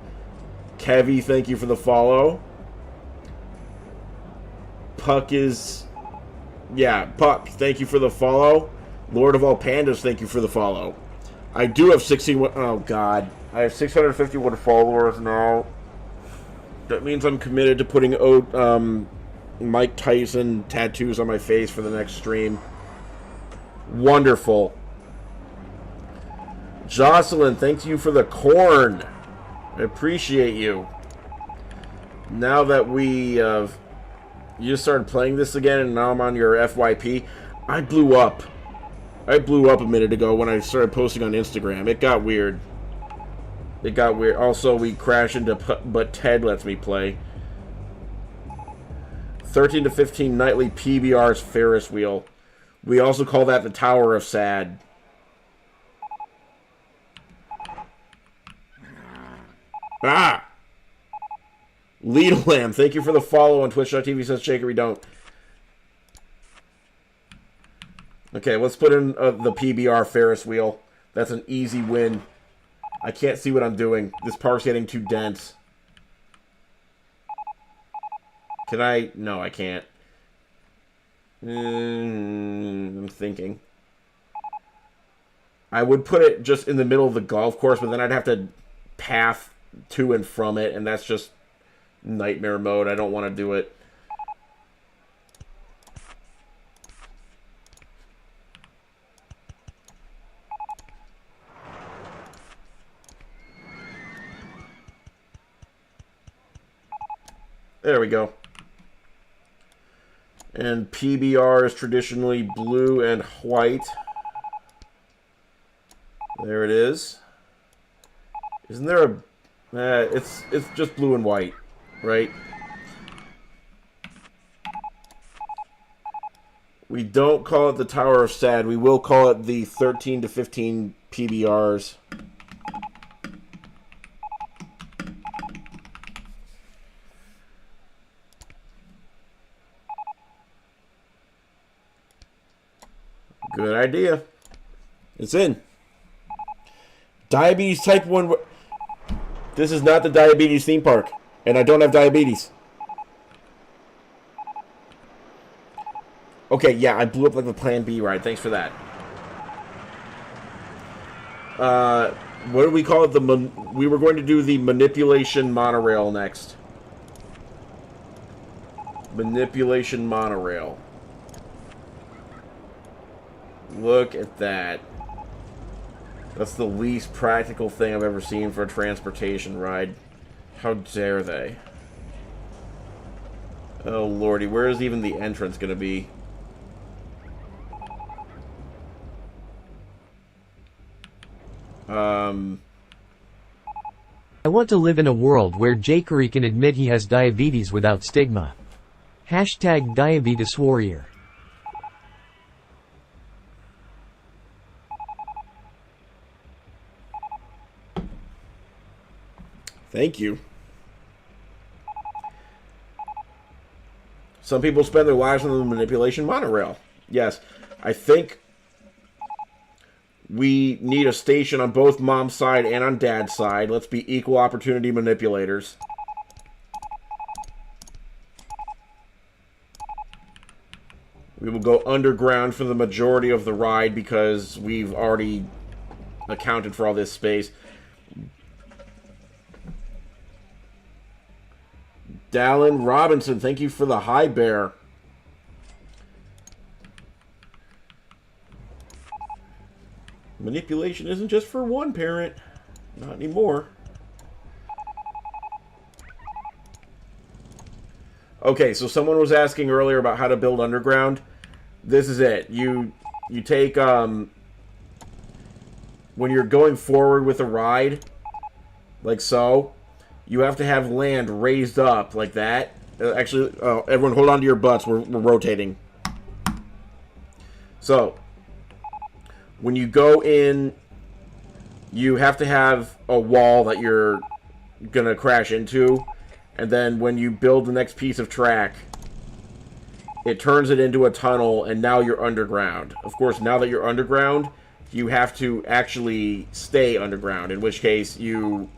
Kevy, thank you for the follow. Puck is... Yeah, Puck, thank you for the follow. Lord of all pandas, thank you for the follow. I do have 61... Oh, God. I have 651 followers now. That means I'm committed to putting Mike Tyson tattoos on my face for the next stream. Wonderful. Jocelyn, thank you for the corn. I appreciate you. Now that we you just started playing this again and now I'm on your FYP, I blew up. I blew up a minute ago when I started posting on Instagram. It got weird. It got weird. Also, we crash into But Ted Lets Me Play. 13 to 15 nightly PBR's Ferris wheel. We also call that the Tower of Sad. Ah! Lead Lamb, thank you for the follow on Twitch.tv, says Jakery don't. Okay, let's put in the PBR Ferris wheel. That's an easy win. I can't see what I'm doing. This park's getting too dense. Can I? No, I can't. I'm thinking. I would put it just in the middle of the golf course, but then I'd have to path to and from it, and that's just nightmare mode. I don't want to do it. There we go. And PBR is traditionally blue and white. There it is. Isn't there a... it's just blue and white, right? We don't call it the Tower of Sad. We will call it the 13 to 15 PBRs. Good idea. It's in. Diabetes type 1. This is not the diabetes theme park. And I don't have diabetes. Okay, yeah, I blew up like the Plan B ride. Thanks for that. What do we call it? We were going to do the manipulation monorail next. Manipulation monorail. Look at that. That's the least practical thing I've ever seen for a transportation ride. How dare they? Oh lordy, where is even the entrance gonna be? I want to live in a world where Jakery can admit he has diabetes without stigma. Hashtag Diabetes Warrior. Thank you. Some people spend their lives on the manipulation monorail. Yes, I think we need a station on both mom's side and on dad's side. Let's be equal opportunity manipulators. We will go underground for the majority of the ride because we've already accounted for all this space. Dallin Robinson, thank you for the high bear. Manipulation isn't just for one parent. Not anymore. Okay, so someone was asking earlier about how to build underground. This is it. You take, when you're going forward with a ride, like so, you have to have land raised up like that. Actually, everyone hold on to your butts. We're rotating. So, when you go in, you have to have a wall that you're going to crash into. And then when you build the next piece of track, it turns it into a tunnel, and now you're underground. Of course, now that you're underground, you have to actually stay underground, in which case you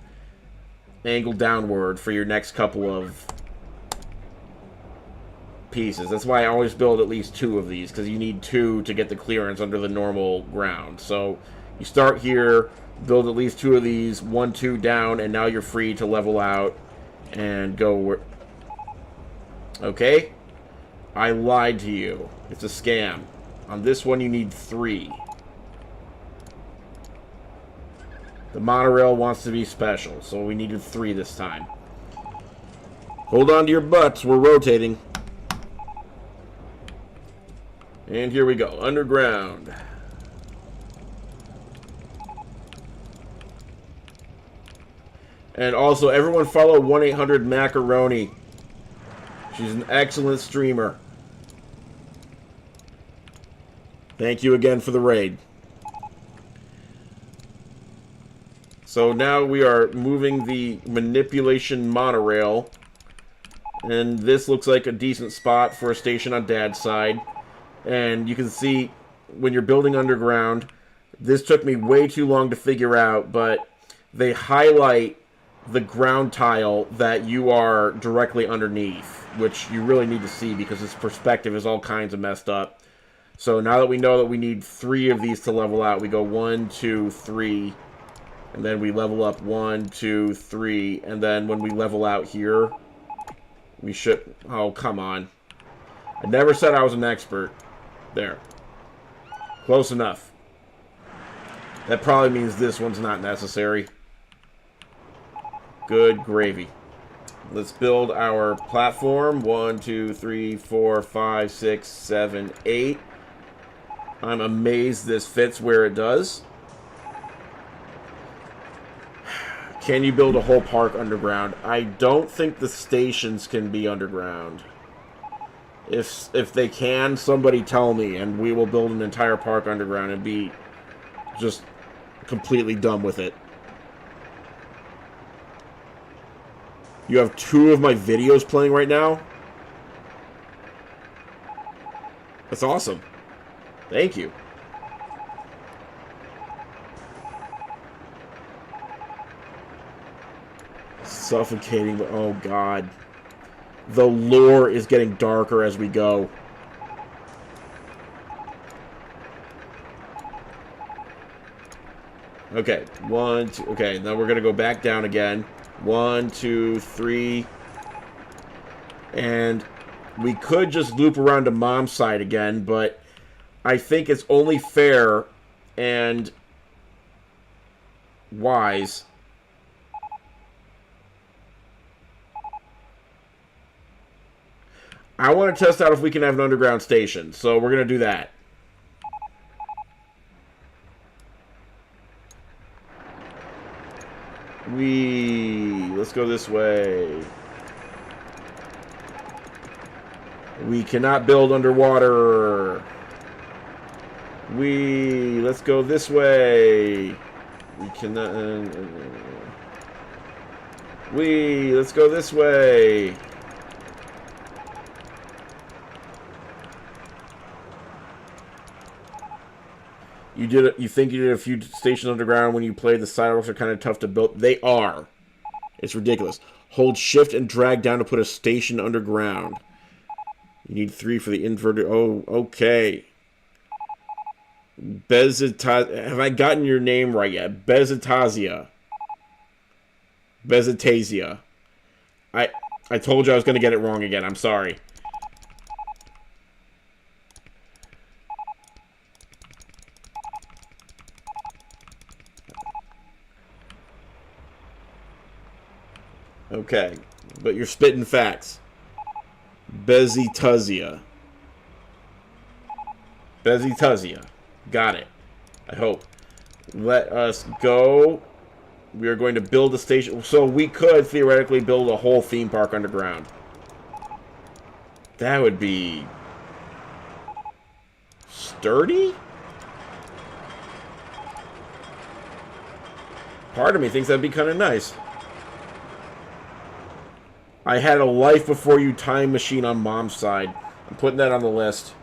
angle downward for your next couple of pieces. That's why I always build at least 2 of these, because you need 2 to get the clearance under the normal ground. So you start here, build at least 2 of these, 1, 2 down, and now you're free to level out and go where... Okay? I lied to you. It's a scam. On this one you need 3. The monorail wants to be special, so we needed 3 this time. Hold on to your butts, we're rotating. And here we go, underground. And also, everyone follow 1-800-Macaroni. She's an excellent streamer. Thank you again for the raid. So now we are moving the manipulation monorail And this looks like a decent spot for a station on Dad's side. And you can see when you're building underground, this took me way too long to figure out, but they highlight the ground tile that you are directly underneath, which you really need to see because its perspective is all kinds of messed up. So now that we know that we need 3 of these to level out, we go 1, 2, 3, and then we level up 1, 2, 3, and then when we level out here, we should... Oh, come on. I never said I was an expert. There. Close enough. That probably means this one's not necessary. Good gravy. Let's build our platform. 1, 2, 3, 4, 5, 6, 7, 8. I'm amazed this fits where it does. Can you build a whole park underground? I don't think the stations can be underground. If they can, somebody tell me, and we will build an entire park underground and be just completely dumb with it. You have 2 of my videos playing right now? That's awesome. Thank you. Suffocating. Oh, God. The lore is getting darker as we go. Okay. 1, 2. Okay, now we're going to go back down again. 1, 2, 3. And we could just loop around to Mom's side again, but I think it's only fair and wise I want to test out if we can have an underground station, so we're going to do that. Let's go this way. We cannot build underwater. Let's go this way. We cannot... let's go this way. You think you did a few stations underground when you played? The sidewalks are kind of tough to build. They are. It's ridiculous. Hold shift and drag down to put a station underground. You need 3 for the inverted. Oh, okay. Have I gotten your name right yet? Bezetasia. I told you I was going to get it wrong again. I'm sorry. Okay, but you're spitting facts. Bezetasia. Got it. I hope. Let us go. We are going to build a station. So we could theoretically build a whole theme park underground. That would be sturdy? Part of me thinks that'd be kind of nice. I had a life before you time machine on Mom's side. I'm putting that on the list.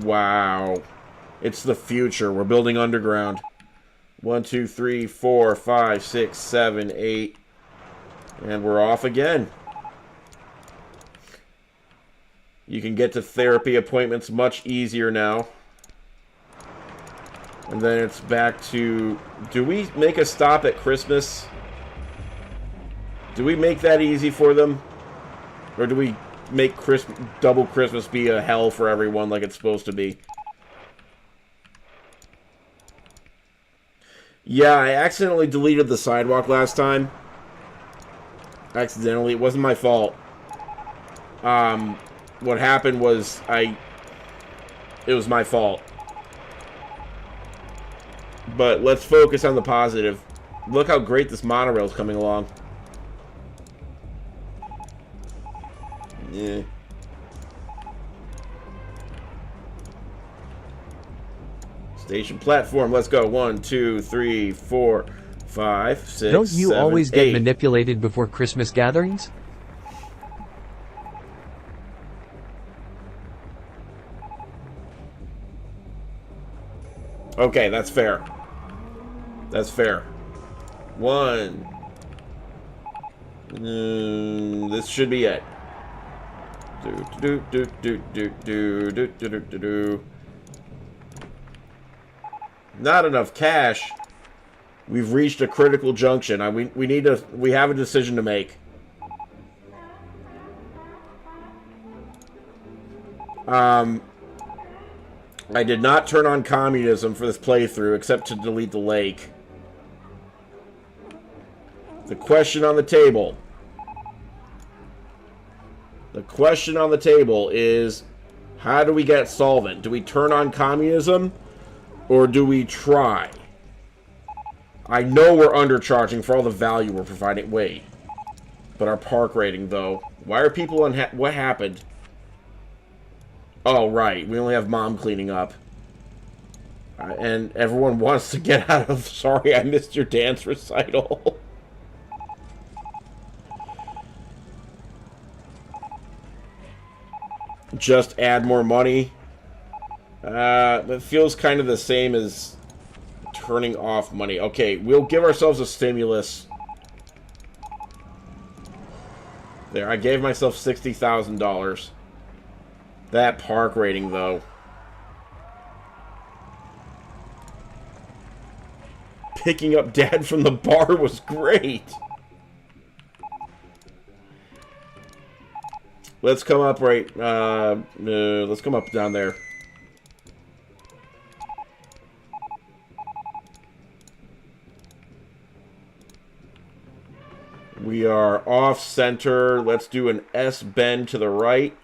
Wow. It's the future. We're building underground. 1, 2, 3, 4, 5, 6, 7, 8. And we're off again. You can get to therapy appointments much easier now. And then it's back to... Do we make a stop at Christmas? Do we make that easy for them? Or do we make double Christmas be a hell for everyone like it's supposed to be? Yeah, I accidentally deleted the sidewalk last time. Accidentally. It wasn't my fault. What happened was it was my fault. But let's focus on the positive. Look how great this monorail is coming along. Yeah. Station platform. Let's go. 1, 2, 3, 4, 5, 6, Don't you 7, always get 8. manipulated before Christmas gatherings? Okay, that's fair. That's fair. 1. This should be it. Not enough cash. We've reached a critical junction. We have a decision to make. I did not turn on communism for this playthrough, except to delete the lake. The question on the table. The question on the table is, how do we get solvent? Do we turn on communism, or do we try? I know we're undercharging for all the value we're providing. Wait. But our park rating, though. Why are people what happened? Oh, right. We only have mom cleaning up. And everyone wants to get out of... Sorry, I missed your dance recital. Just add more money. That feels kind of the same as turning off money. Okay, we'll give ourselves a stimulus. There, I gave myself $60,000. That park rating, though. Picking up Dad from the bar was great. Let's come up right... let's come up down there. We are off-center. Let's do an S-bend to the right.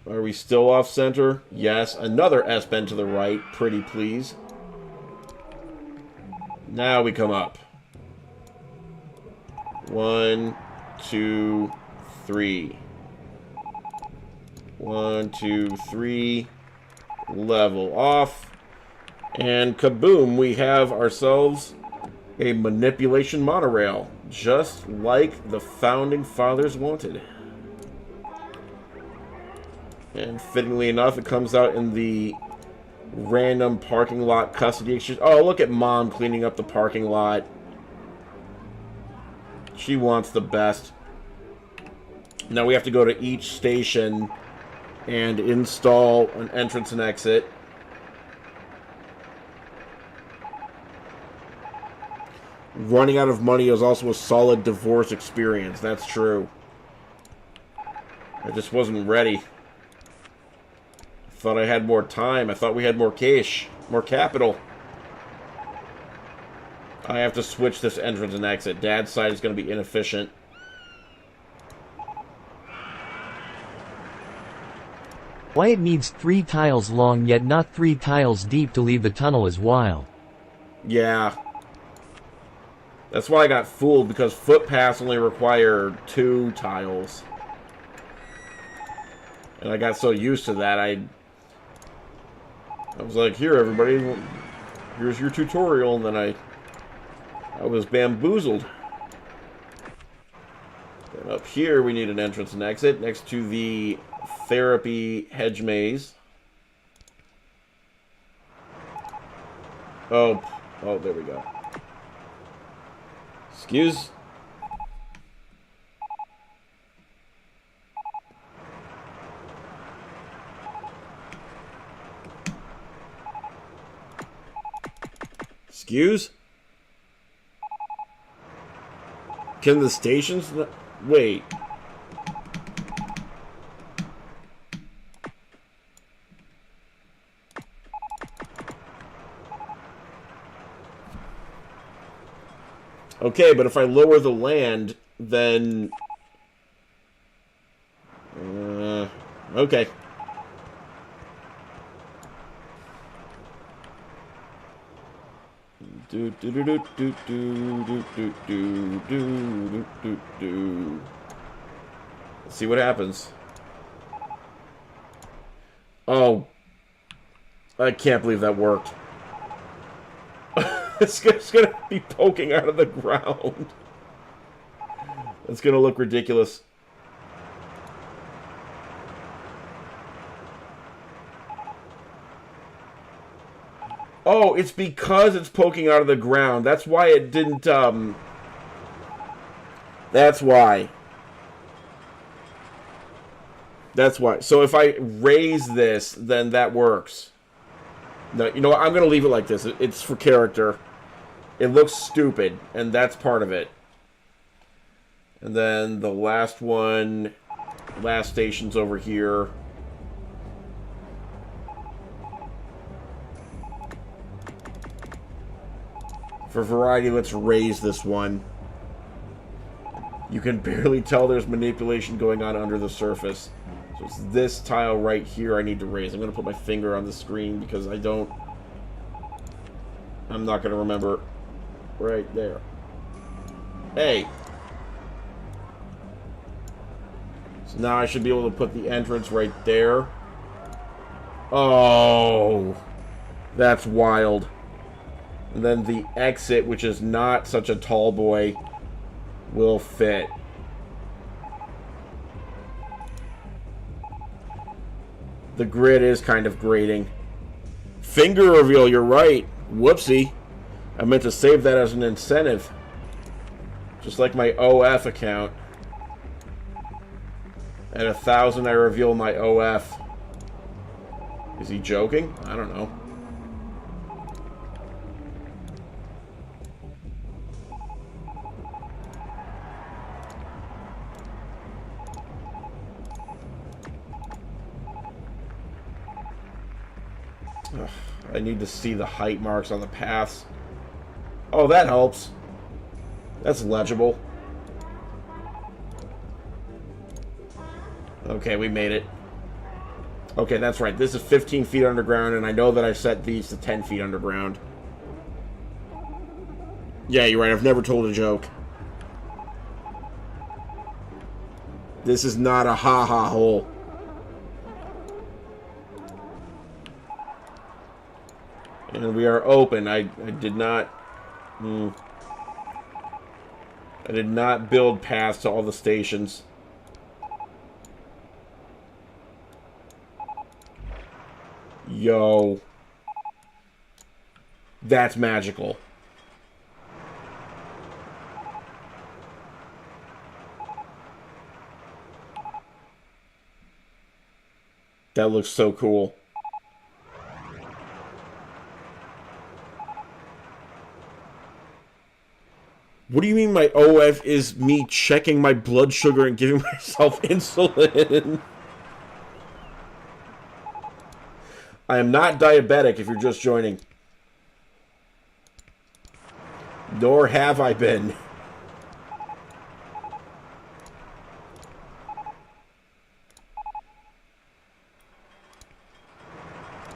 Are we still off-center? Yes. Another S-bend to the right. Pretty please. Now we come up. 1, 2, 3. 1, 2, 3. Level off. And kaboom, we have ourselves a manipulation monorail, just like the Founding Fathers wanted. And fittingly enough, it comes out in the random parking lot custody exchange. Oh, look at Mom cleaning up the parking lot. She wants the best. Now we have to go to each station and install an entrance and exit. Running out of money is also a solid divorce experience. That's true. I just wasn't ready. Thought I had more time. I thought we had more cash. More capital. I have to switch this entrance and exit. Dad's side is going to be inefficient. Why it needs 3 tiles long yet not 3 tiles deep to leave the tunnel is wild. Yeah. That's why I got fooled, because footpaths only require 2 tiles. And I got so used to that, I was like, here everybody, here's your tutorial, and then I was bamboozled. And up here we need an entrance and exit next to the therapy hedge maze. Oh, there we go. Excuse. Excuse? Can the stations... Wait. Okay, but if I lower the land, then... okay. Do do do do do do do do do do do do. See what happens. Oh. I can't believe that worked. It's gonna be poking out of the ground. It's gonna look ridiculous. Oh, it's because it's poking out of the ground. That's why it didn't, That's why. That's why. So if I raise this, then that works. No, you know what? I'm going to leave it like this. It's for character. It looks stupid, and that's part of it. And then the last one, last station's over here. For variety, let's raise this one. You can barely tell there's manipulation going on under the surface. So it's this tile right here I need to raise. I'm going to put my finger on the screen because I'm not going to remember. Right there. Hey! So now I should be able to put the entrance right there. Oh! That's wild. And then the exit, which is not such a tall boy, will fit. The grid is kind of grating. Finger reveal, you're right. Whoopsie. I meant to save that as an incentive. Just like my OF account. At 1,000 I reveal my OF. Is he joking? I don't know. Ugh, I need to see the height marks on the paths. Oh, that helps. That's legible. Okay, we made it. Okay, that's right. This is 15 feet underground, and I know that I set these to 10 feet underground. Yeah, you're right. I've never told a joke. This is not a ha-ha hole. And we are open. I did not... I did not build paths to all the stations. Yo. That's magical. That looks so cool. What do you mean my OF is me checking my blood sugar and giving myself insulin? I am not diabetic if you're just joining. Nor have I been.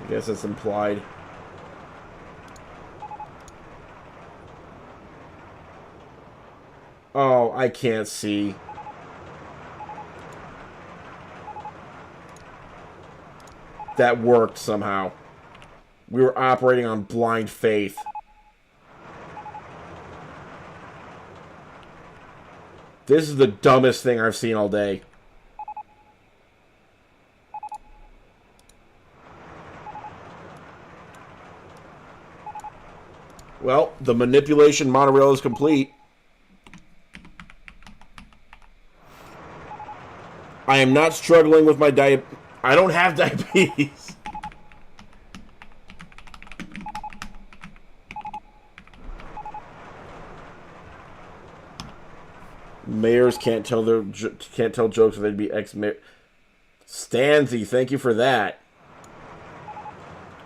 I guess that's implied. Oh, I can't see. That worked somehow. We were operating on blind faith. This is the dumbest thing I've seen all day. Well, the manipulation monorail is complete. I am not struggling with my diabetes. I don't have diabetes. Mayors can't tell jokes, or they'd be ex-mayor. Stanzy, thank you for that.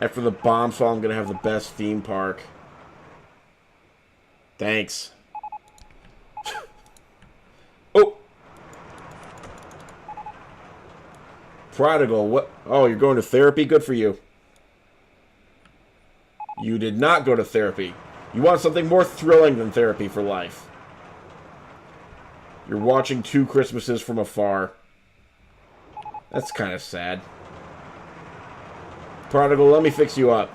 After the bomb fall, I'm gonna have the best theme park. Thanks. Oh. Prodigal, what? Oh, you're going to therapy? Good for you. You did not go to therapy. You want something more thrilling than therapy for life. You're watching 2 Christmases from afar. That's kind of sad. Prodigal, let me fix you up.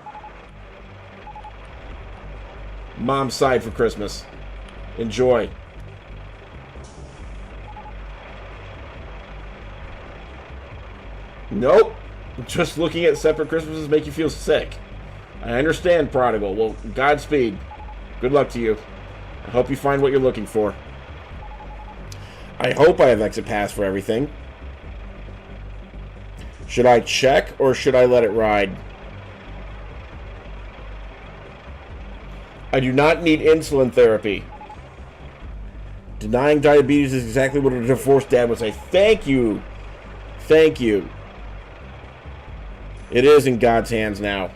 Mom's side for Christmas. Enjoy. Nope. Just looking at separate Christmases make you feel sick. I understand, Prodigal. Well, Godspeed. Good luck to you. I hope you find what you're looking for. I hope I have exit pass for everything. Should I check or should I let it ride? I do not need insulin therapy. Denying diabetes is exactly what a divorced dad would say. Thank you. Thank you. It is in God's hands now.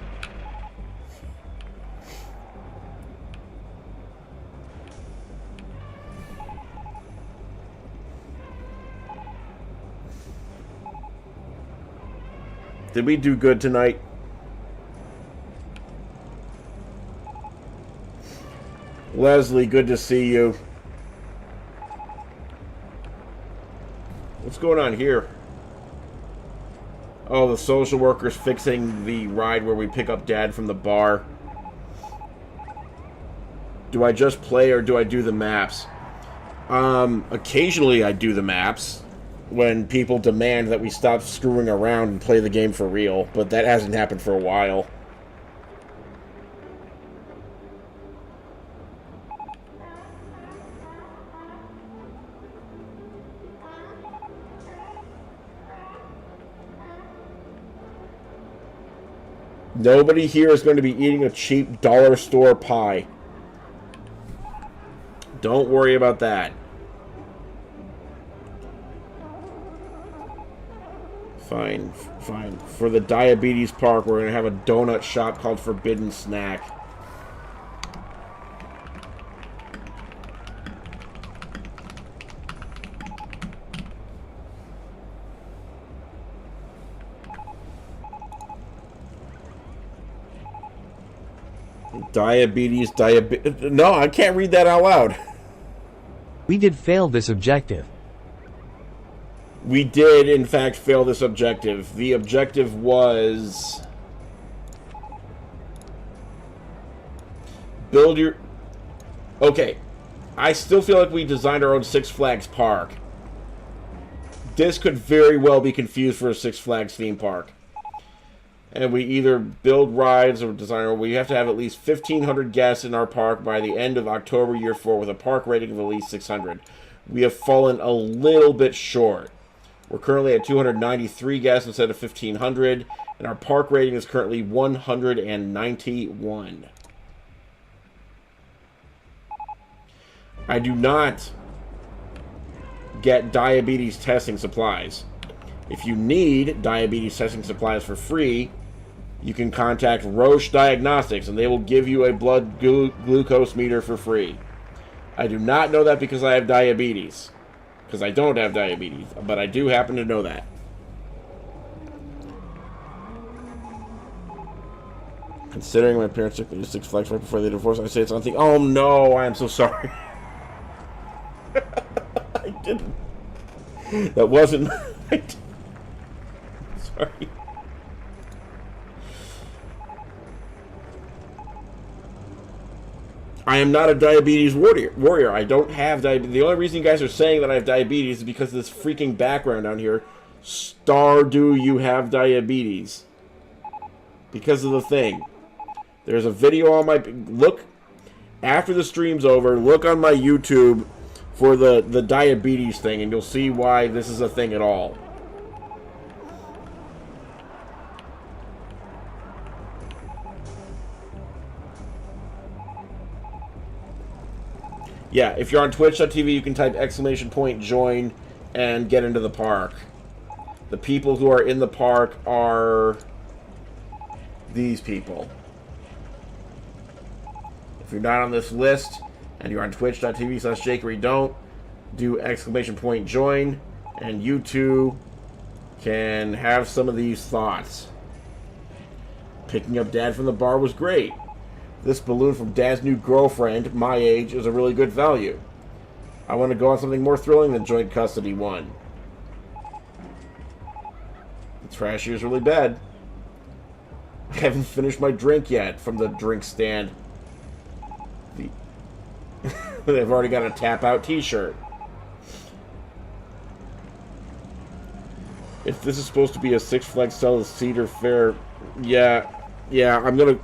Did we do good tonight? Leslie, good to see you. What's going on here? Oh, the social worker's fixing the ride where we pick up Dad from the bar. Do I just play or do I do the maps? Occasionally I do the maps when people demand that we stop screwing around and play the game for real, but that hasn't happened for a while. Nobody here is going to be eating a cheap dollar store pie. Don't worry about that. Fine, fine. For the diabetes park, we're going to have a donut shop called Forbidden Snack. Diabetes. No, I can't read that out loud. We did fail this objective. We did, in fact, fail this objective. The objective was... build your... Okay. I still feel like we designed our own Six Flags park. This could very well be confused for a Six Flags theme park. And we either build rides or design, or we have to have at least 1,500 guests in our park by the end of October year 4 with a park rating of at least 600. We have fallen a little bit short. We're currently at 293 guests instead of 1,500, and our park rating is currently 191. I do not get diabetes testing supplies. If you need diabetes testing supplies for free, you can contact Roche Diagnostics, and they will give you a blood glucose meter for free. I do not know that because I have diabetes. Because I don't have diabetes, but I do happen to know that. Considering my parents took me to Six Flags right before they divorced, I say it's something. Oh no, I am so sorry. I didn't. That wasn't. Sorry. I am not a diabetes warrior. I don't have diabetes. The only reason you guys are saying that I have diabetes is because of this freaking background down here. Stardew, you have diabetes. Because of the thing. There's a video on my... Look, after the stream's over, look on my YouTube for the diabetes thing, and you'll see why this is a thing at all. Yeah, if you're on twitch.tv, you can type !join and get into the park. The people who are in the park are these people. If you're not on this list and you're on twitch.tv/jakeydon't, do !join, and you too can have some of these thoughts. Picking up Dad from the bar was great. This balloon from Dad's new girlfriend, my age, is a really good value. I want to go on something more thrilling than joint custody 1. The trash here is really bad. I haven't finished my drink yet from the drink stand. They've already got a tap out t-shirt. If this is supposed to be a Six Flags style Cedar Fair, yeah, I'm gonna.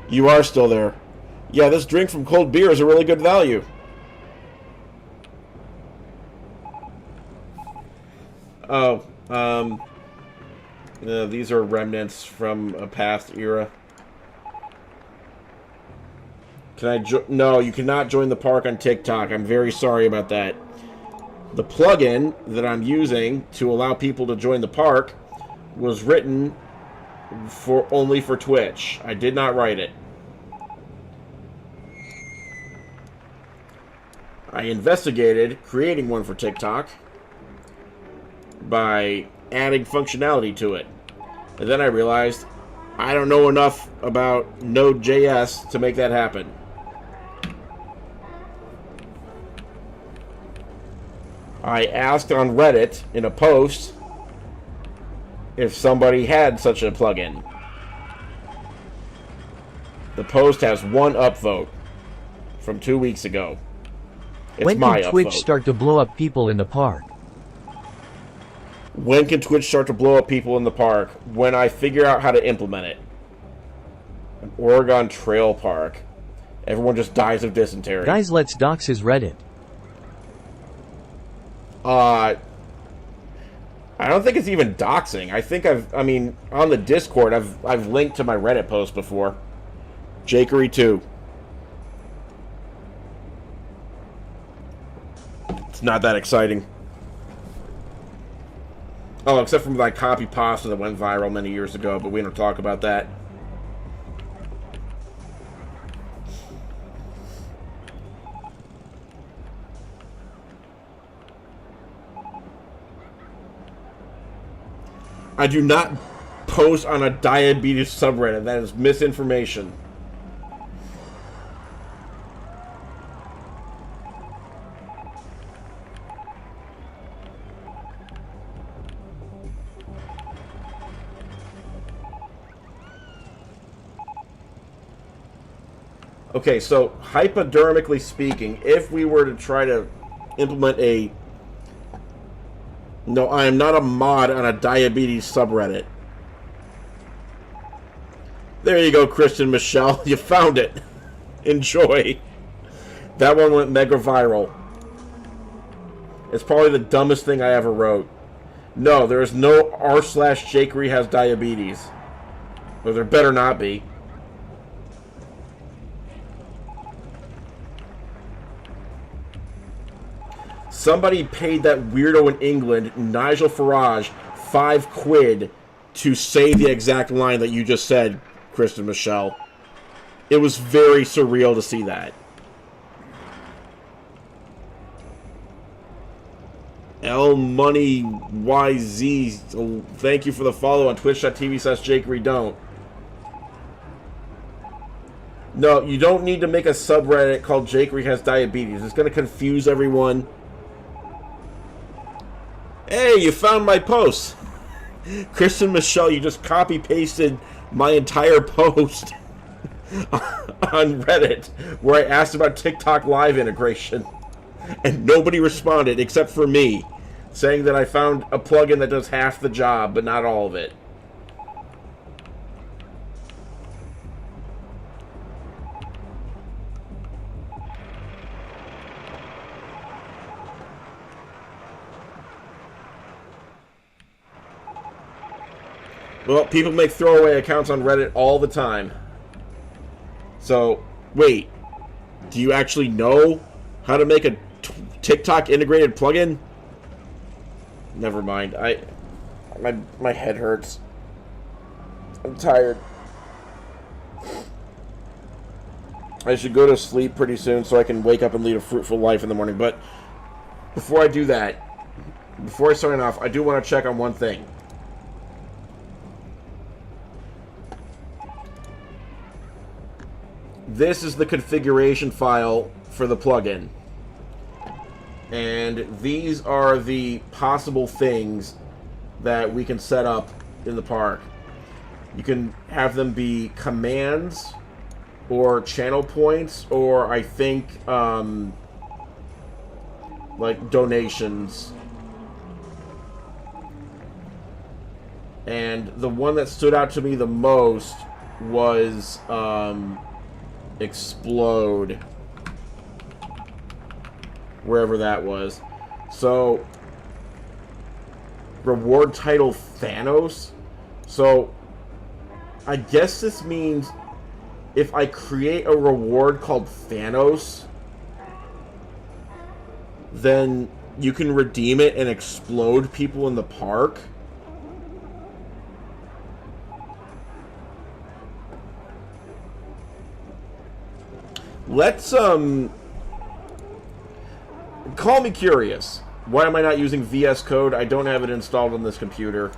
You are still there. Yeah, this drink from Cold Beer is a really good value. Oh, these are remnants from a past era. Can I no, you cannot join the park on TikTok. I'm very sorry about that. The plugin that I'm using to allow people to join the park was written only for Twitch. I did not write it. I investigated creating one for TikTok by adding functionality to it. And then I realized I don't know enough about Node.js to make that happen. I asked on Reddit in a post if somebody had such a plugin. The post has one upvote from 2 weeks ago. It's when my can Twitch upvote. start to blow up people in the park? When can Twitch start to blow up people in the park? When I figure out how to implement it. An Oregon Trail Park. Everyone just dies of dysentery. Guys, let's dox his Reddit. I don't think it's even doxing. I think I mean, on the Discord, I've linked to my Reddit post before. Jakery 2. It's not that exciting. Oh, except for my copy pasta that went viral many years ago, but we don't talk about that. I do not post on a diabetes subreddit. That is misinformation. Okay, so hypodermically speaking, if we were to try to implement a... No, I am not a mod on a diabetes subreddit. There you go, Christian Michelle. You found it. Enjoy. That one went mega viral. It's probably the dumbest thing I ever wrote. No, there is no r/Jakery has diabetes. Or there better not be. Somebody paid that weirdo in England, Nigel Farage, £5 to say the exact line that you just said, Kristen Michelle. It was very surreal to see that. L Money YZ, thank you for the follow on twitch.tv/jakeydon't. No, you don't need to make a subreddit called Jakery has diabetes. It's going to confuse everyone. Hey, you found my post. Kristen Michelle, you just copy-pasted my entire post on Reddit where I asked about TikTok Live integration. And nobody responded except for me, saying that I found a plugin that does half the job, but not all of it. Well, people make throwaway accounts on Reddit all the time. So, wait. Do you actually know how to make a TikTok integrated plugin? Never mind. My head hurts. I'm tired. I should go to sleep pretty soon so I can wake up and lead a fruitful life in the morning. But before I do that, before I sign off, I do want to check on one thing. this is the configuration file for the plugin. And these are the possible things that we can set up in the park. You can have them be commands or channel points, or I think like donations. And the one that stood out to me the most was explode, wherever that was. So reward title Thanos. So I guess this means if I create a reward called Thanos, then you can redeem it and explode people in the park. Let's call me curious. Why am I not using VS Code? I don't have it installed on this computer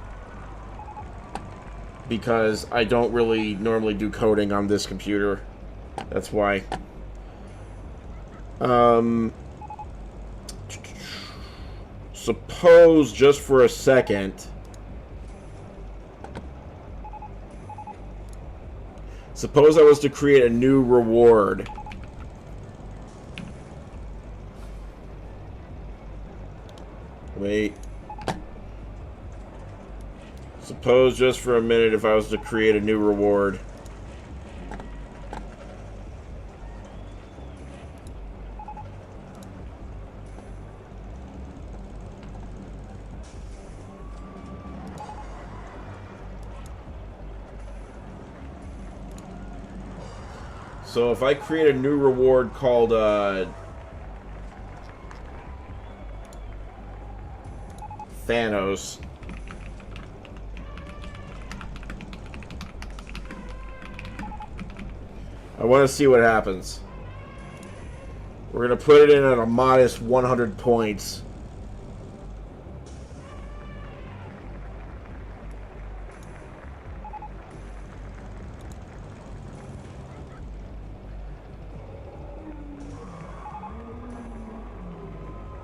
because I don't really normally do coding on this computer. That's why. Suppose, just for a second, suppose I was to create a new reward. Wait. Suppose, just for a minute, if I was to create a new reward. So if I create a new reward called Thanos, I want to see what happens. We're going to put it in at a modest 100 points.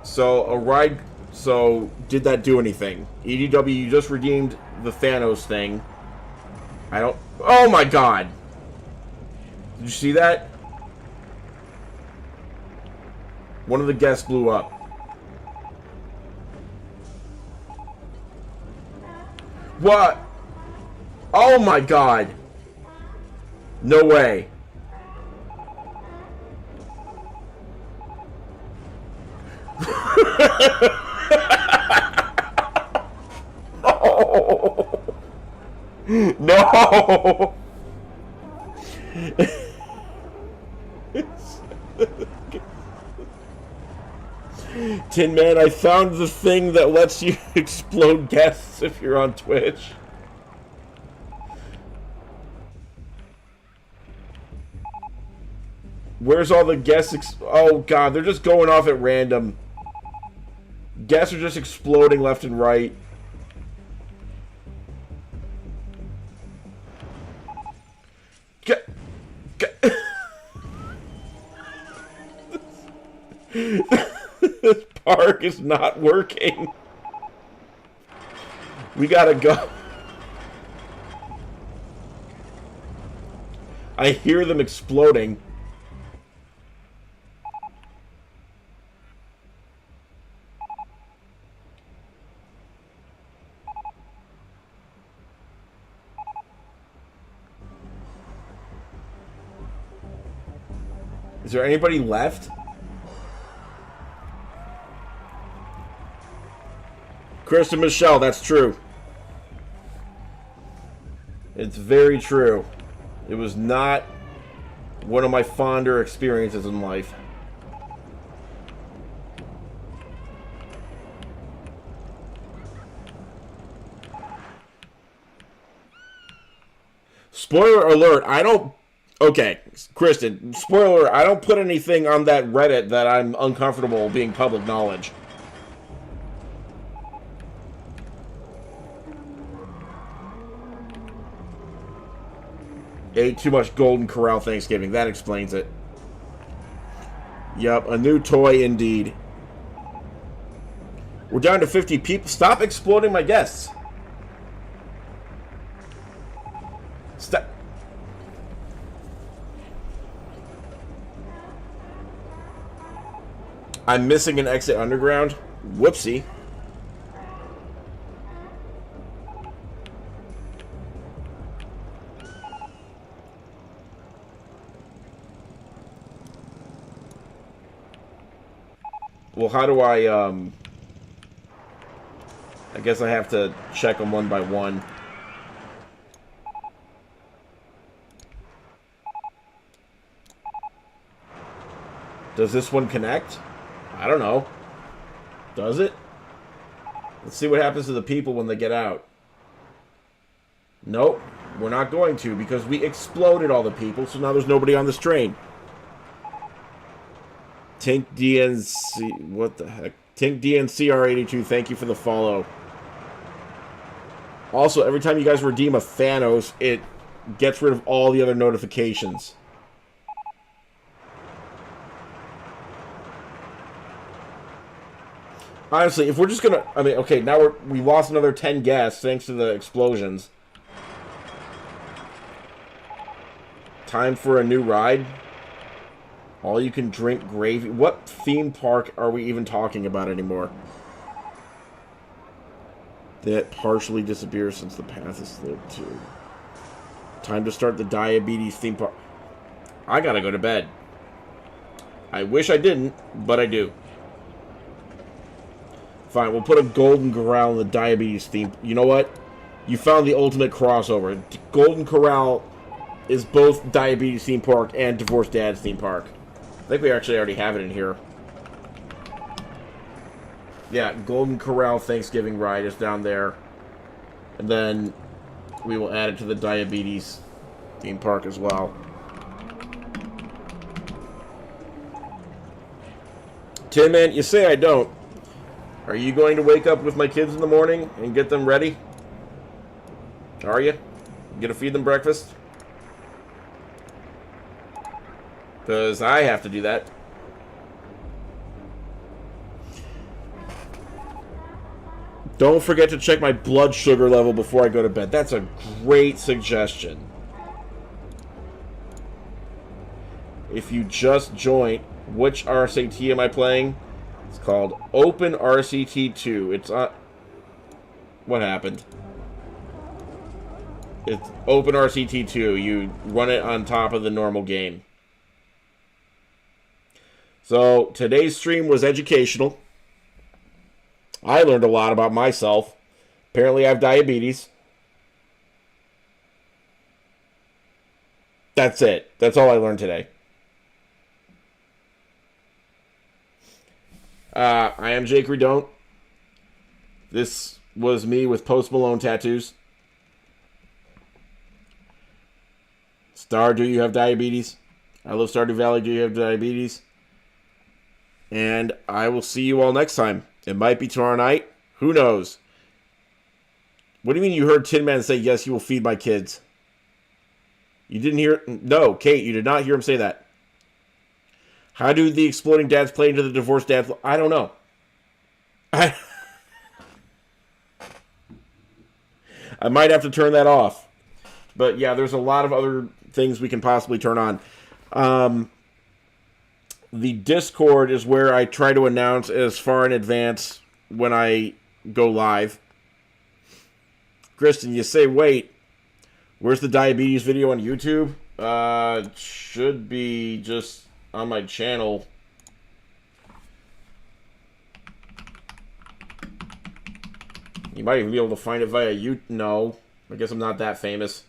So, a ride... So, did that do anything? EDW, you just redeemed the Thanos thing. I don't... Oh my god! Did you see that? One of the guests blew up. What? Oh my god! No way. No! No! Tin Man, I found the thing that lets you explode guests if you're on Twitch. Where's all the guests? Oh god, they're just going off at random. Guests are just exploding left and right. This park is not working. We gotta go. I hear them exploding. Is there anybody left? Chris and Michelle, that's true. It's very true. It was not one of my fonder experiences in life. Spoiler alert, I don't... Okay, Kristen, spoiler alert, I don't put anything on that Reddit that I'm uncomfortable being public knowledge. Ate too much Golden Corral Thanksgiving. That explains it. Yup, a new toy indeed. We're down to 50 people. Stop exploding my guests. Stop. I'm missing an exit underground. Whoopsie. Well, how do I guess I have to check them one by one. Does this one connect? I don't know. Does it? Let's see what happens to the people when they get out. Nope. We're not going to because we exploded all the people, so now there's nobody on this train. Tink DNC... What the heck? Tink DNCR82, thank you for the follow. Also, every time you guys redeem a Thanos, it gets rid of all the other notifications. Honestly, if we're just gonna... I mean, okay, now we lost another 10 guests thanks to the explosions. Time for a new ride. All you can drink gravy. What theme park are we even talking about anymore? That partially disappears since the path is sloped to. Time to start the diabetes theme park. I gotta go to bed. I wish I didn't, but I do. Fine, we'll put a Golden Corral in the diabetes theme. You know what? You found the ultimate crossover. Golden Corral is both diabetes theme park and divorced dad's theme park. I think we actually already have it in here. Yeah, Golden Corral Thanksgiving ride is down there. And then we will add it to the diabetes theme park as well. Tin Man, you say I don't. Are you going to wake up with my kids in the morning and get them ready? Are you? You gonna feed them breakfast? Because I have to do that. Don't forget to check my blood sugar level before I go to bed. That's a great suggestion. If you just joined, which RCT am I playing? It's called Open RCT 2. It's on... What happened? It's Open RCT 2. You run it on top of the normal game. So, today's stream was educational. I learned a lot about myself. Apparently I have diabetes. That's it. That's all I learned today. I am jakeydon't. This was me with Post Malone tattoos. Star, do you have diabetes? I love Stardew Valley, do you have diabetes? And I will see you all next time. It might be tomorrow night. Who knows? What do you mean you heard Tin Man say, yes, you will feed my kids? You didn't hear... No, Kate, you did not hear him say that. How do the exploding dads play into the divorced dads? I don't know. I might have to turn that off. But yeah, there's a lot of other things we can possibly turn on. The Discord is where I try to announce as far in advance when I go live. Kristen, you say, wait, where's the diabetes video on YouTube? Should be just on my channel. You might even be able to find it via YouTube. No, I guess I'm not that famous.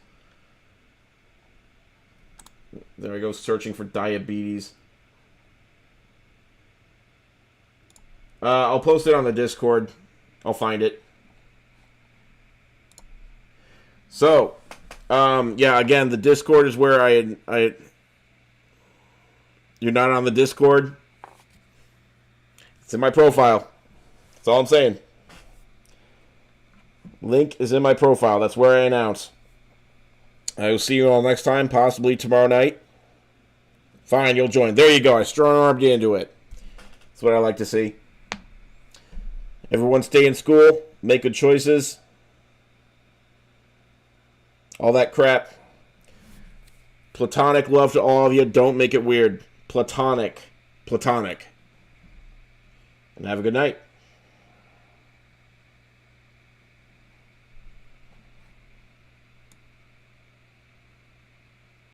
There I go, searching for diabetes. I'll post it on the Discord. I'll find it. So, yeah, again, the Discord is where I... You're not on the Discord? It's in my profile. That's all I'm saying. Link is in my profile. That's where I announce. I will see you all next time, possibly tomorrow night. Fine, you'll join. There you go. I strong-armed you into it. That's what I like to see. Everyone stay in school. Make good choices. All that crap. Platonic love to all of you. Don't make it weird. Platonic. Platonic. And have a good night.